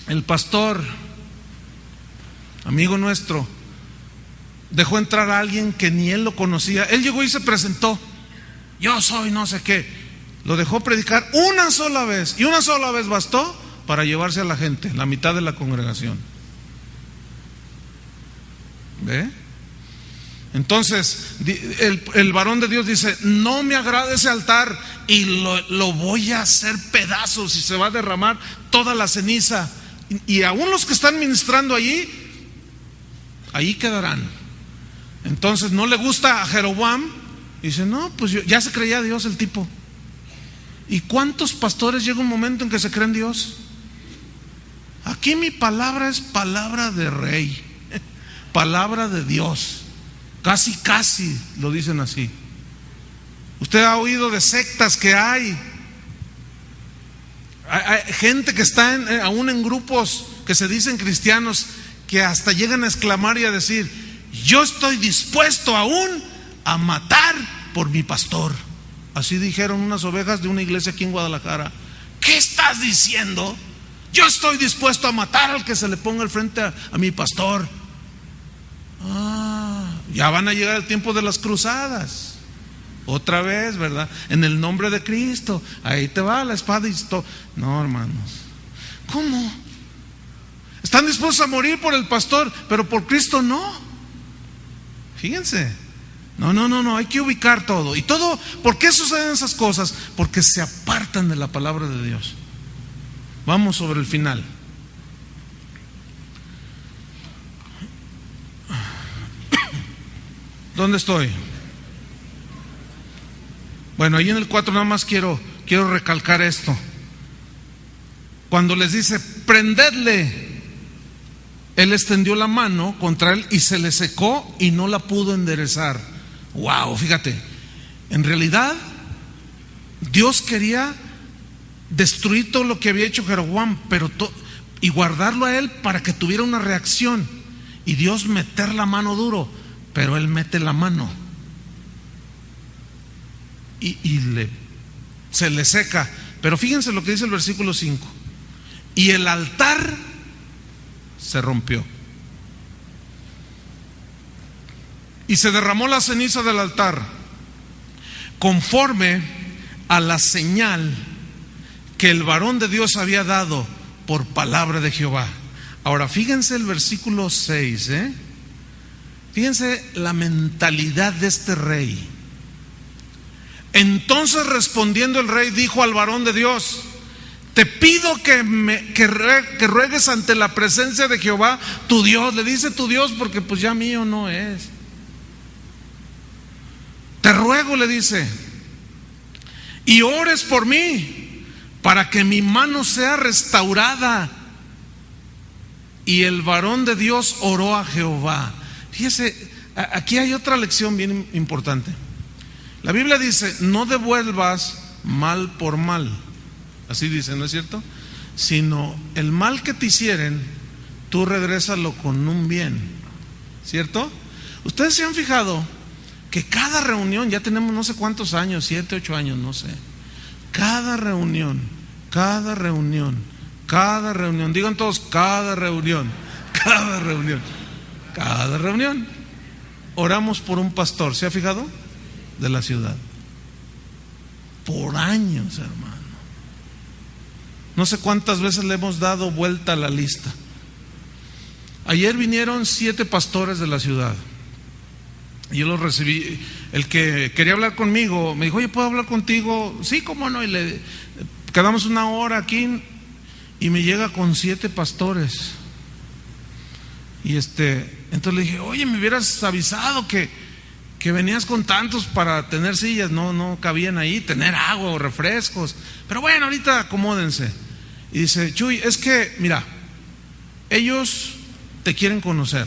Speaker 1: el pastor, amigo nuestro, dejó entrar a alguien que ni él lo conocía. Él llegó y se presentó: yo soy no sé qué. Lo dejó predicar una sola vez, y una sola vez bastó para llevarse a la gente, la mitad de la congregación. ¿Ve? Entonces el varón de Dios dice: no me agrada ese altar y lo voy a hacer pedazos, y se va a derramar toda la ceniza, y aún los que están ministrando allí quedarán. Entonces no le gusta a Jeroboam, dice: no, pues ya se creía Dios el tipo. ¿Y cuántos pastores llega un momento en que se creen Dios? Aquí mi palabra es palabra de rey, palabra de Dios. Casi lo dicen así. Usted ha oído de sectas que hay gente que está aún en grupos que se dicen cristianos, que hasta llegan a exclamar y a decir: yo estoy dispuesto aún a matar por mi pastor. Así dijeron unas ovejas de una iglesia aquí en Guadalajara. ¿Qué estás diciendo? Yo estoy dispuesto a matar al que se le ponga al frente a mi pastor. Ya van a llegar el tiempo de las cruzadas. Otra vez, ¿verdad? En el nombre de Cristo. Ahí te va la espada y todo. No, hermanos. ¿Cómo? Están dispuestos a morir por el pastor, pero por Cristo no. Fíjense. No, hay que ubicar todo. Y todo, ¿por qué suceden esas cosas? Porque se apartan de la palabra de Dios. Vamos sobre el final. ¿Dónde estoy? Bueno, ahí en el 4 nada más quiero recalcar esto. Cuando les dice: prendedle, él extendió la mano contra él y se le secó y no la pudo enderezar. Wow, fíjate, en realidad Dios quería destruir todo lo que había hecho Jeroboam, y guardarlo a él para que tuviera una reacción, y Dios meter la mano duro, pero él mete la mano y se le seca. Pero fíjense lo que dice el versículo 5: y el altar se rompió y se derramó la ceniza del altar, conforme a la señal que el varón de Dios había dado por palabra de Jehová. Ahora fíjense el versículo 6, fíjense la mentalidad de este rey. Entonces respondiendo el rey dijo al varón de Dios: te pido que ruegues ante la presencia de Jehová tu Dios. Le dice tu Dios porque pues ya mío no es. Te ruego, le dice, y ores por mí para que mi mano sea restaurada. Y el varón de Dios oró a Jehová. Fíjese, aquí hay otra lección bien importante. La Biblia dice: no devuelvas mal por mal. Así dice, ¿no es cierto? Sino el mal que te hicieren, tú regrésalo con un bien. ¿Cierto? Ustedes se han fijado que cada reunión, ya tenemos no sé cuántos años, 7, 8 años, no sé. Cada reunión, digan todos: cada reunión. Cada reunión oramos por un pastor, ¿se ha fijado? De la ciudad. Por años, hermano. No sé cuántas veces le hemos dado vuelta a la lista. Ayer vinieron 7 pastores de la ciudad. Y yo los recibí. El que quería hablar conmigo me dijo: oye, ¿puedo hablar contigo? Sí, cómo no. Y le quedamos una hora aquí. Y me llega con 7 pastores. Y entonces le dije: oye, me hubieras avisado que venías con tantos para tener sillas. No cabían ahí, tener agua o refrescos. Pero bueno, ahorita acomódense. Y dice: Chuy, es que mira, ellos te quieren conocer,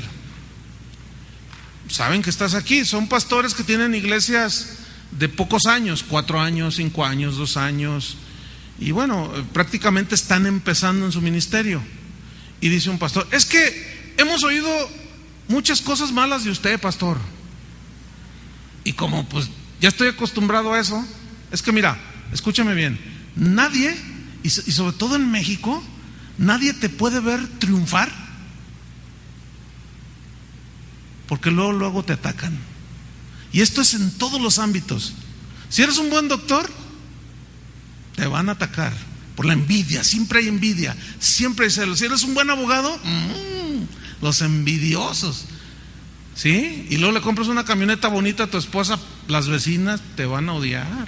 Speaker 1: saben que estás aquí. Son pastores que tienen iglesias de pocos años, 4 años, 5 años, 2 años, y bueno, prácticamente están empezando en su ministerio. Y dice un pastor: es que hemos oído muchas cosas malas de usted, pastor. Y como pues ya estoy acostumbrado a eso, es que mira, escúchame bien, nadie, y sobre todo en México, nadie te puede ver triunfar, porque luego te atacan. Y esto es en todos los ámbitos. Si eres un buen doctor, te van a atacar por la envidia. Siempre hay envidia, siempre hay celos. Si eres un buen abogado, los envidiosos, ¿sí? Y luego le compras una camioneta bonita a tu esposa, las vecinas te van a odiar.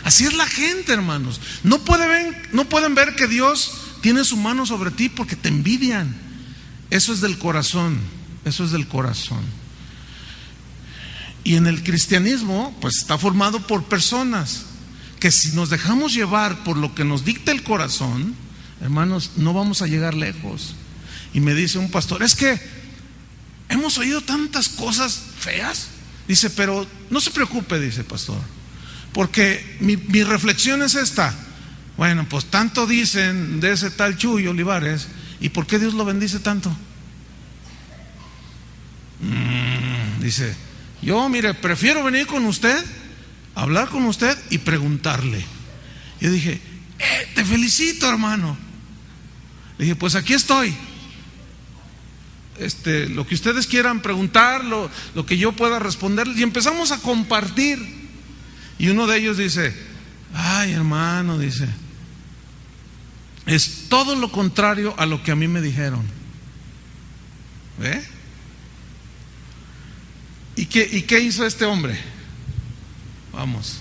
Speaker 1: Así es la gente, hermanos. No pueden ver que Dios tiene su mano sobre ti porque te envidian. Eso es del corazón. Eso es del corazón. Y en el cristianismo, pues está formado por personas que, si nos dejamos llevar por lo que nos dicta el corazón, hermanos, no vamos a llegar lejos. Y me dice un pastor: es que hemos oído tantas cosas feas. Dice: pero no se preocupe, dice pastor, porque mi reflexión es esta. Bueno, pues tanto dicen de ese tal Chuy Olivares, ¿y por qué Dios lo bendice tanto? Dice: yo, mire, prefiero venir con usted, hablar con usted y preguntarle. Yo dije: te felicito, hermano. Le dije: pues aquí estoy. Lo que ustedes quieran preguntar, lo que yo pueda responder. Y empezamos a compartir. Y uno de ellos dice: ay, hermano, dice, es todo lo contrario a lo que a mí me dijeron. ¿Ve? ¿Y qué hizo este hombre? Vamos.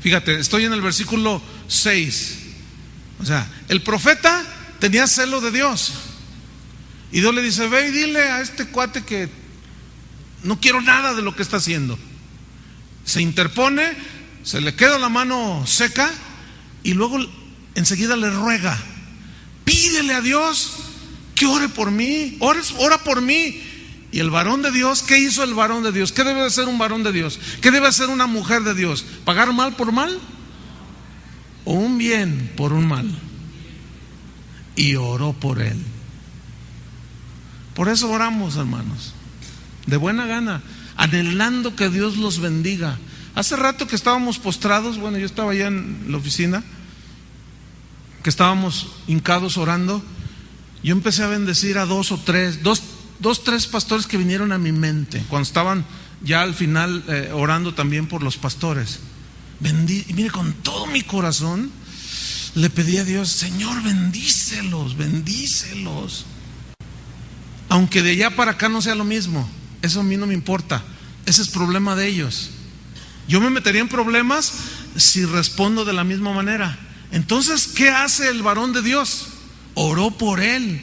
Speaker 1: Fíjate, estoy en el versículo 6. O sea, el profeta tenía celo de Dios. Y Dios le dice: ve y dile a este cuate que no quiero nada de lo que está haciendo. Se interpone, se le queda la mano seca y luego enseguida le ruega: pídele a Dios que ore por mí, ora por mí. Y el varón de Dios, ¿qué hizo el varón de Dios? ¿Qué debe hacer un varón de Dios? ¿Qué debe hacer una mujer de Dios? ¿Pagar mal por mal? ¿O un bien por un mal? Y oró por él. Por eso oramos, hermanos, de buena gana, anhelando que Dios los bendiga. Hace rato que estábamos postrados, bueno, yo estaba allá en la oficina, que estábamos hincados orando. Yo empecé a bendecir a dos, tres pastores que vinieron a mi mente cuando estaban ya al final orando también por los pastores. Y mire, con todo mi corazón le pedí a Dios: Señor, bendícelos. Aunque de allá para acá no sea lo mismo, eso a mí no me importa. Ese es problema de ellos. Yo me metería en problemas si respondo de la misma manera. Entonces, ¿qué hace el varón de Dios? Oró por él.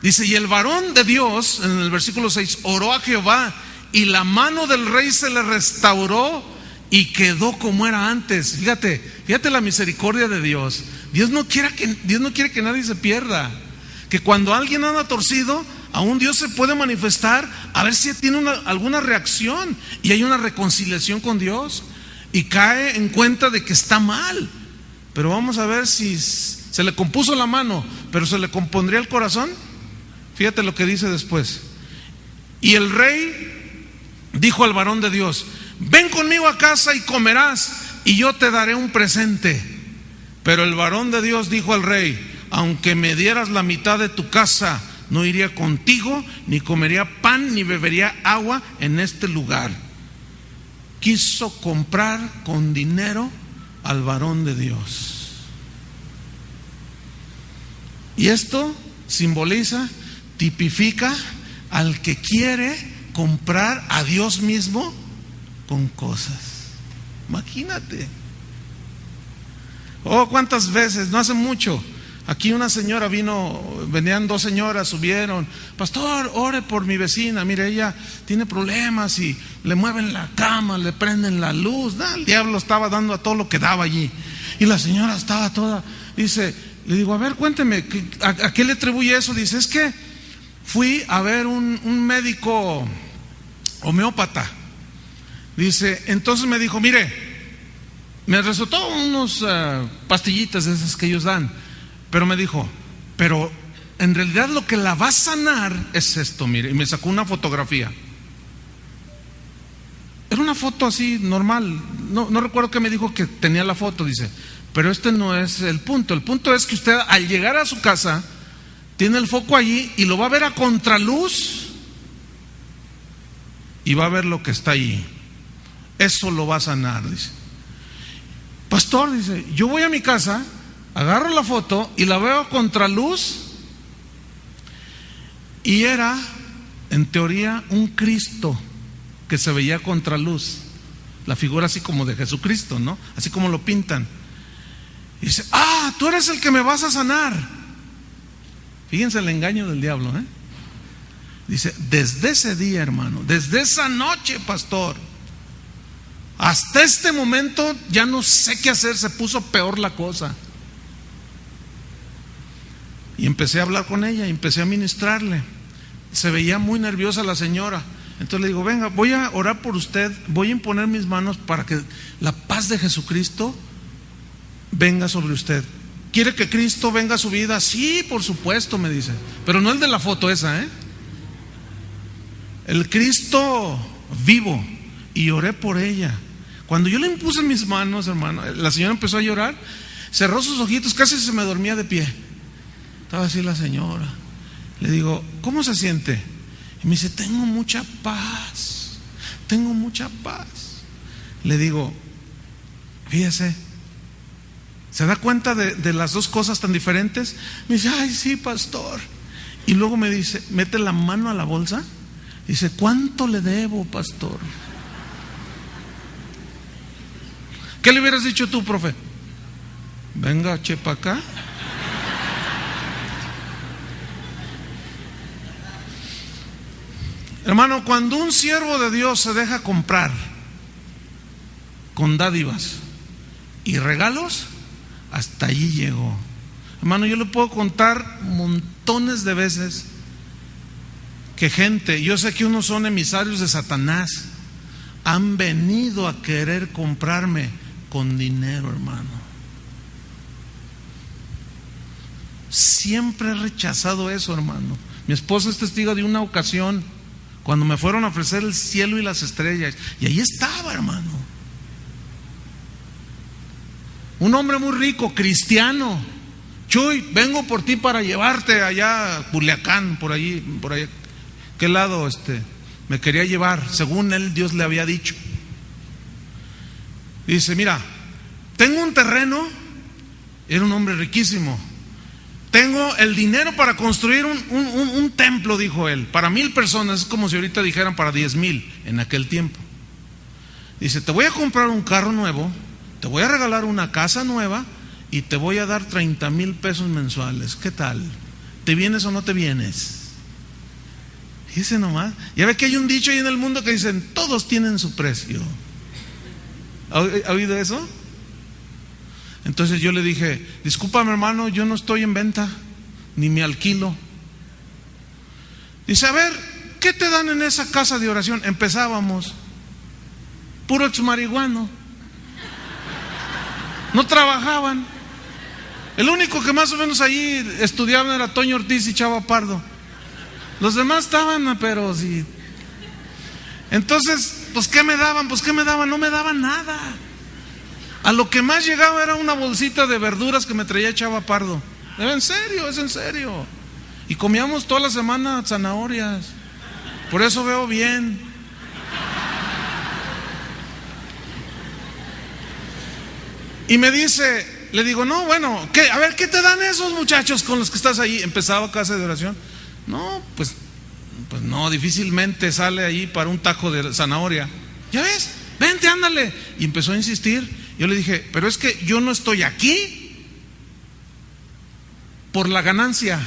Speaker 1: Dice: y el varón de Dios, en el versículo 6, oró a Jehová, y la mano del rey se le restauró y quedó como era antes. Fíjate la misericordia de Dios. Dios no quiere que nadie se pierda. Que cuando alguien anda torcido, aún Dios se puede manifestar, a ver si tiene alguna reacción, y hay una reconciliación con Dios, y cae en cuenta de que está mal. Pero vamos a ver si se le compuso la mano, pero se le compondría el corazón. Fíjate lo que dice después. Y el rey dijo al varón de Dios: ven conmigo a casa y comerás, y yo te daré un presente. Pero el varón de Dios dijo al rey: aunque me dieras la mitad de tu casa, no iría contigo, ni comería pan, ni bebería agua en este lugar. Quiso comprar con dinero al varón de Dios. Y esto simboliza, tipifica al que quiere comprar a Dios mismo con cosas. Imagínate. Oh, cuántas veces, no hace mucho, aquí una señora venían dos señoras, subieron: pastor, ore por mi vecina, mire, ella tiene problemas y le mueven la cama, le prenden la luz. El diablo estaba dando a todo lo que daba allí. Y la señora estaba toda, dice, le digo, a ver, cuénteme, ¿a qué le atribuye eso? Dice, es que fui a ver un médico homeópata. Dice, entonces me dijo, mire, me recetó unos pastillitas de esas que ellos dan, pero me dijo, pero en realidad lo que la va a sanar es esto, mire. Y me sacó una fotografía. Era una foto así normal, no recuerdo qué me dijo que tenía la foto. Dice, pero este no es el punto. El punto es que usted al llegar a su casa tiene el foco allí y lo va a ver a contraluz y va a ver lo que está allí. Eso lo va a sanar, dice. Pastor, dice, yo voy a mi casa, agarro la foto y la veo a contraluz, y era en teoría un Cristo que se veía a contraluz, la figura así como de Jesucristo, ¿no? Así como lo pintan. Y dice, tú eres el que me vas a sanar. Fíjense el engaño del diablo, ¿eh? Dice, desde ese día, hermano, desde esa noche, pastor, hasta este momento ya no sé qué hacer, se puso peor la cosa. Y empecé a hablar con ella, y empecé a ministrarle. Se veía muy nerviosa la señora. Entonces le digo, venga, voy a orar por usted, voy a imponer mis manos para que la paz de Jesucristo venga sobre usted. ¿Quiere que Cristo venga a su vida? Sí, por supuesto, me dice, pero no el de la foto esa, el Cristo vivo. Y oré por ella. Cuando yo le impuse mis manos, hermano, la señora empezó a llorar, cerró sus ojitos, casi se me dormía de pie. Estaba así la señora. Le digo, ¿cómo se siente? Y me dice, tengo mucha paz, tengo mucha paz. Le digo, fíjese, ¿se da cuenta de las dos cosas tan diferentes? Me dice, ay, sí, pastor. Y luego me dice, mete la mano a la bolsa. Dice, ¿cuánto le debo, pastor? ¿Qué le hubieras dicho tú, profe? Venga, chepa acá. Hermano, cuando un siervo de Dios se deja comprar con dádivas y regalos, hasta allí llegó. Hermano, yo le puedo contar montones de veces que gente, yo sé que unos son emisarios de Satanás, han venido a querer comprarme con dinero, hermano. Siempre he rechazado eso, hermano. Mi esposa es testigo de una ocasión cuando me fueron a ofrecer el cielo y las estrellas, y ahí estaba, hermano, un hombre muy rico, cristiano. Chuy, vengo por ti para llevarte allá a Culiacán, por allí, ¿qué lado me quería llevar? Según él, Dios le había dicho. Dice, mira, tengo un terreno, era un hombre riquísimo, tengo el dinero para construir un templo, dijo él, para 1,000 personas, es como si ahorita dijeran para 10,000 en aquel tiempo. Dice, te voy a comprar un carro nuevo, te voy a regalar una casa nueva y te voy a dar 30,000 pesos mensuales. ¿Qué tal? ¿Te vienes o no te vienes? Fíjese nomás. Ya ve que hay un dicho ahí en el mundo que dicen, todos tienen su precio. ¿Ha oído eso? Entonces yo le dije, discúlpame, hermano, yo no estoy en venta, ni me alquilo. Dice, a ver, ¿qué te dan en esa casa de oración? Empezábamos, puro exmarihuano, no trabajaban. El único que más o menos allí estudiaban era Toño Ortiz y Chava Pardo. Los demás estaban, pero sí. Entonces, pues ¿qué me daban? No me daban nada. A lo que más llegaba era una bolsita de verduras que me traía Chava Pardo. En serio, es en serio. Y comíamos toda la semana zanahorias. Por eso veo bien. Y me dice, le digo, no, bueno, ¿qué? A ver, ¿qué te dan esos muchachos con los que estás ahí? Empezaba casa de oración. No, pues no, difícilmente sale ahí para un taco de zanahoria. ¿Ya ves? Vente, ándale. Y empezó a insistir. Yo le dije, pero es que yo no estoy aquí por la ganancia,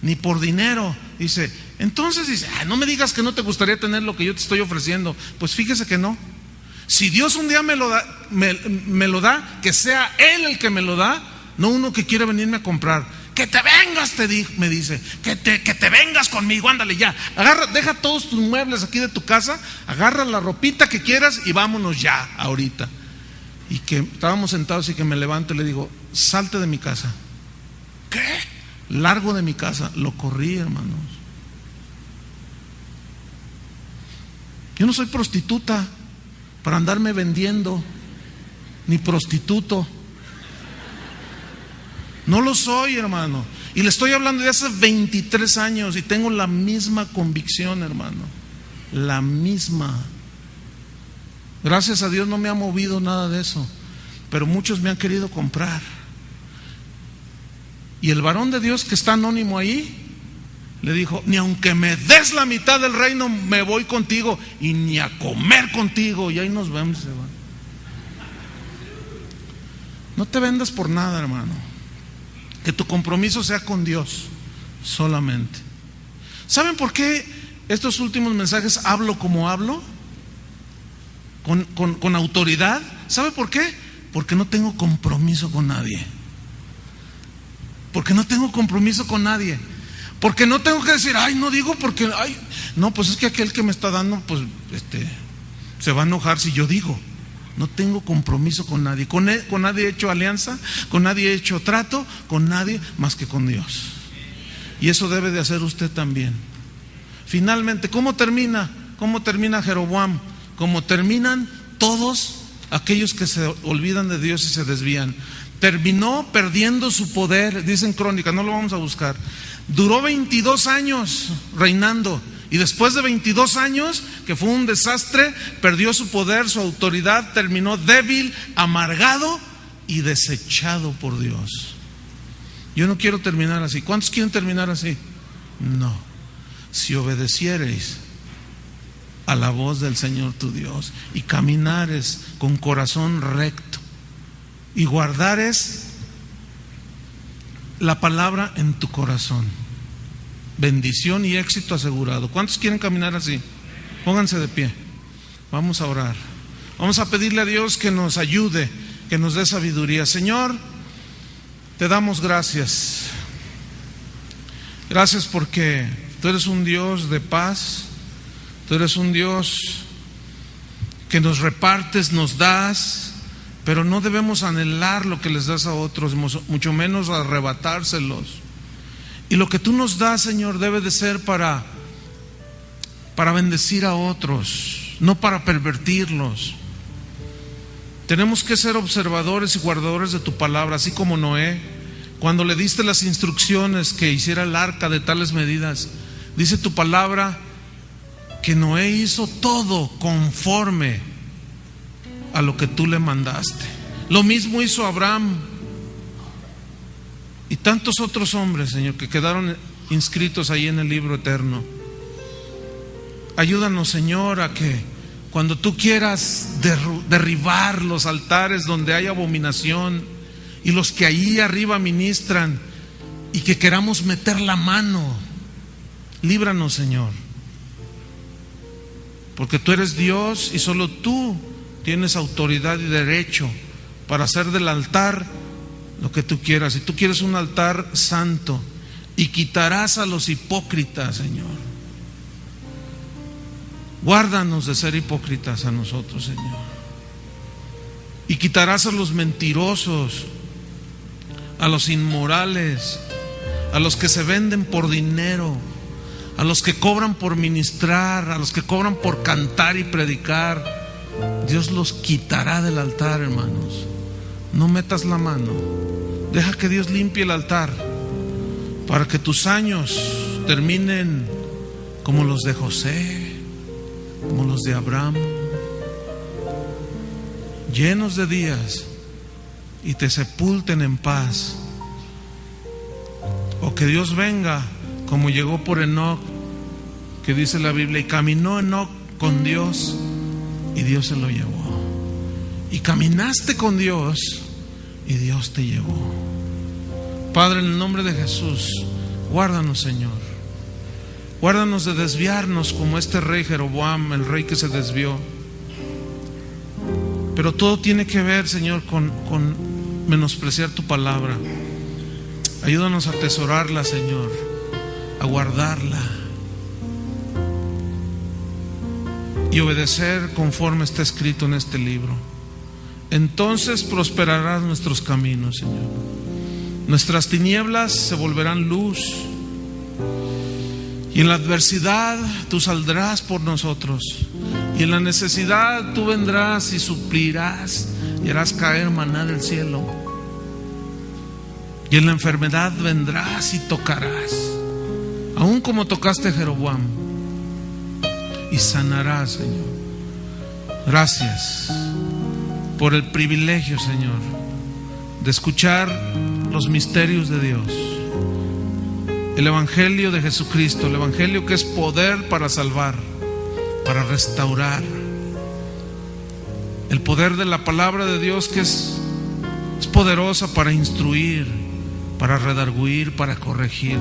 Speaker 1: ni por dinero. Dice, entonces dice, no me digas que no te gustaría tener lo que yo te estoy ofreciendo. Pues fíjese que no. Si Dios un día me lo da, que sea Él el que me lo da, no uno que quiere venirme a comprar. Que te vengas, me dice, que te vengas conmigo, ándale ya. Agarra, deja todos tus muebles aquí de tu casa, agarra la ropita que quieras y vámonos ya, ahorita. Y que estábamos sentados y que me levanto y le digo, salte de mi casa. ¿Qué? Largo de mi casa. Lo corrí, hermanos. Yo no soy prostituta para andarme vendiendo, ni prostituto. No lo soy, hermano. Y le estoy hablando de hace 23 años y tengo la misma convicción, hermano. La misma. Gracias a Dios no me ha movido nada de eso, pero muchos me han querido comprar. Y el varón de Dios que está anónimo ahí le dijo, ni aunque me des la mitad del reino me voy contigo, y ni a comer contigo. Y ahí nos vemos. No te vendas por nada, hermano. Que tu compromiso sea con Dios solamente. ¿Saben por qué estos últimos mensajes hablo como hablo? Con autoridad. ¿Sabe por qué? Porque no tengo compromiso con nadie. Porque no tengo compromiso con nadie. Porque no tengo que decir, no digo porque, no, pues es que aquel que me está dando, pues, se va a enojar si yo digo. No tengo compromiso con nadie. Con nadie he hecho alianza, con nadie he hecho trato, con nadie más que con Dios. Y eso debe de hacer usted también. Finalmente, ¿cómo termina Jeroboam? Como terminan todos aquellos que se olvidan de Dios y se desvían. Terminó perdiendo su poder, dice en Crónicas, no lo vamos a buscar. Duró 22 años reinando. Y después de 22 años, que fue un desastre, perdió su poder, su autoridad, terminó débil, amargado y desechado por Dios. Yo no quiero terminar así. ¿Cuántos quieren terminar así? No. Si obedeciereis a la voz del Señor tu Dios y caminares con corazón recto y guardares la palabra en tu corazón, bendición y éxito asegurado. ¿Cuántos quieren caminar así? Pónganse de pie. Vamos a orar. Vamos a pedirle a Dios que nos ayude, que nos dé sabiduría. Señor, te damos gracias. Gracias porque tú eres un Dios de paz. Tú eres un Dios que nos repartes, nos das, pero no debemos anhelar lo que les das a otros, mucho menos arrebatárselos. Y lo que tú nos das, Señor, debe de ser para bendecir a otros, no para pervertirlos. Tenemos que ser observadores y guardadores de tu palabra, así como Noé, cuando le diste las instrucciones que hiciera el arca de tales medidas. Dice tu palabra que Noé hizo todo conforme a lo que tú le mandaste. Lo mismo hizo Abraham y tantos otros hombres, Señor, que quedaron inscritos ahí en el libro eterno. Ayúdanos, Señor, a que cuando tú quieras derribar los altares donde hay abominación y los que ahí arriba ministran, y que queramos meter la mano, líbranos, Señor, porque tú eres Dios y solo tú tienes autoridad y derecho para hacer del altar lo que tú quieras. Si tú quieres un altar santo, y quitarás a los hipócritas, Señor. Guárdanos de ser hipócritas a nosotros, Señor. Y quitarás a los mentirosos, a los inmorales, a los que se venden por dinero, a los que cobran por ministrar, a los que cobran por cantar y predicar. Dios los quitará del altar, hermanos, no metas la mano. Deja que Dios limpie el altar para que tus años terminen como los de José, como los de Abraham, llenos de días, y te sepulten en paz. O que Dios venga como llegó por Enoc, que dice la Biblia, y caminó Enoc con Dios y Dios se lo llevó. Y caminaste con Dios y Dios te llevó. Padre, en el nombre de Jesús, guárdanos, Señor. Guárdanos de desviarnos como este rey Jeroboam, el rey que se desvió. Pero todo tiene que ver, Señor, con menospreciar tu palabra. Ayúdanos a atesorarla, Señor, a guardarla y obedecer conforme está escrito en este libro. Entonces prosperarán nuestros caminos, Señor. Nuestras tinieblas se volverán luz, y en la adversidad tú saldrás por nosotros, y en la necesidad tú vendrás y suplirás y harás caer maná del cielo, y en la enfermedad vendrás y tocarás, aun como tocaste a Jeroboam, y sanarás, Señor. Gracias por el privilegio, Señor, de escuchar los misterios de Dios, el Evangelio de Jesucristo, el Evangelio que es poder para salvar, para restaurar, el poder de la palabra de Dios que es poderosa para instruir, para redarguir, para corregir.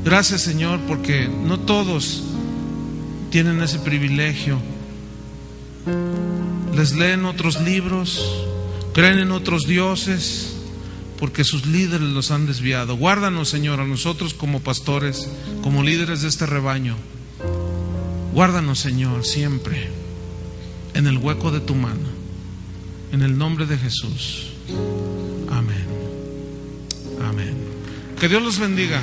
Speaker 1: Gracias, Señor, porque no todos tienen ese privilegio. Les leen otros libros, creen en otros dioses, porque sus líderes los han desviado. Guárdanos, Señor, a nosotros como pastores, como líderes de este rebaño. Guárdanos, Señor, siempre en el hueco de tu mano. En el nombre de Jesús. Amén. Amén. Que Dios los bendiga.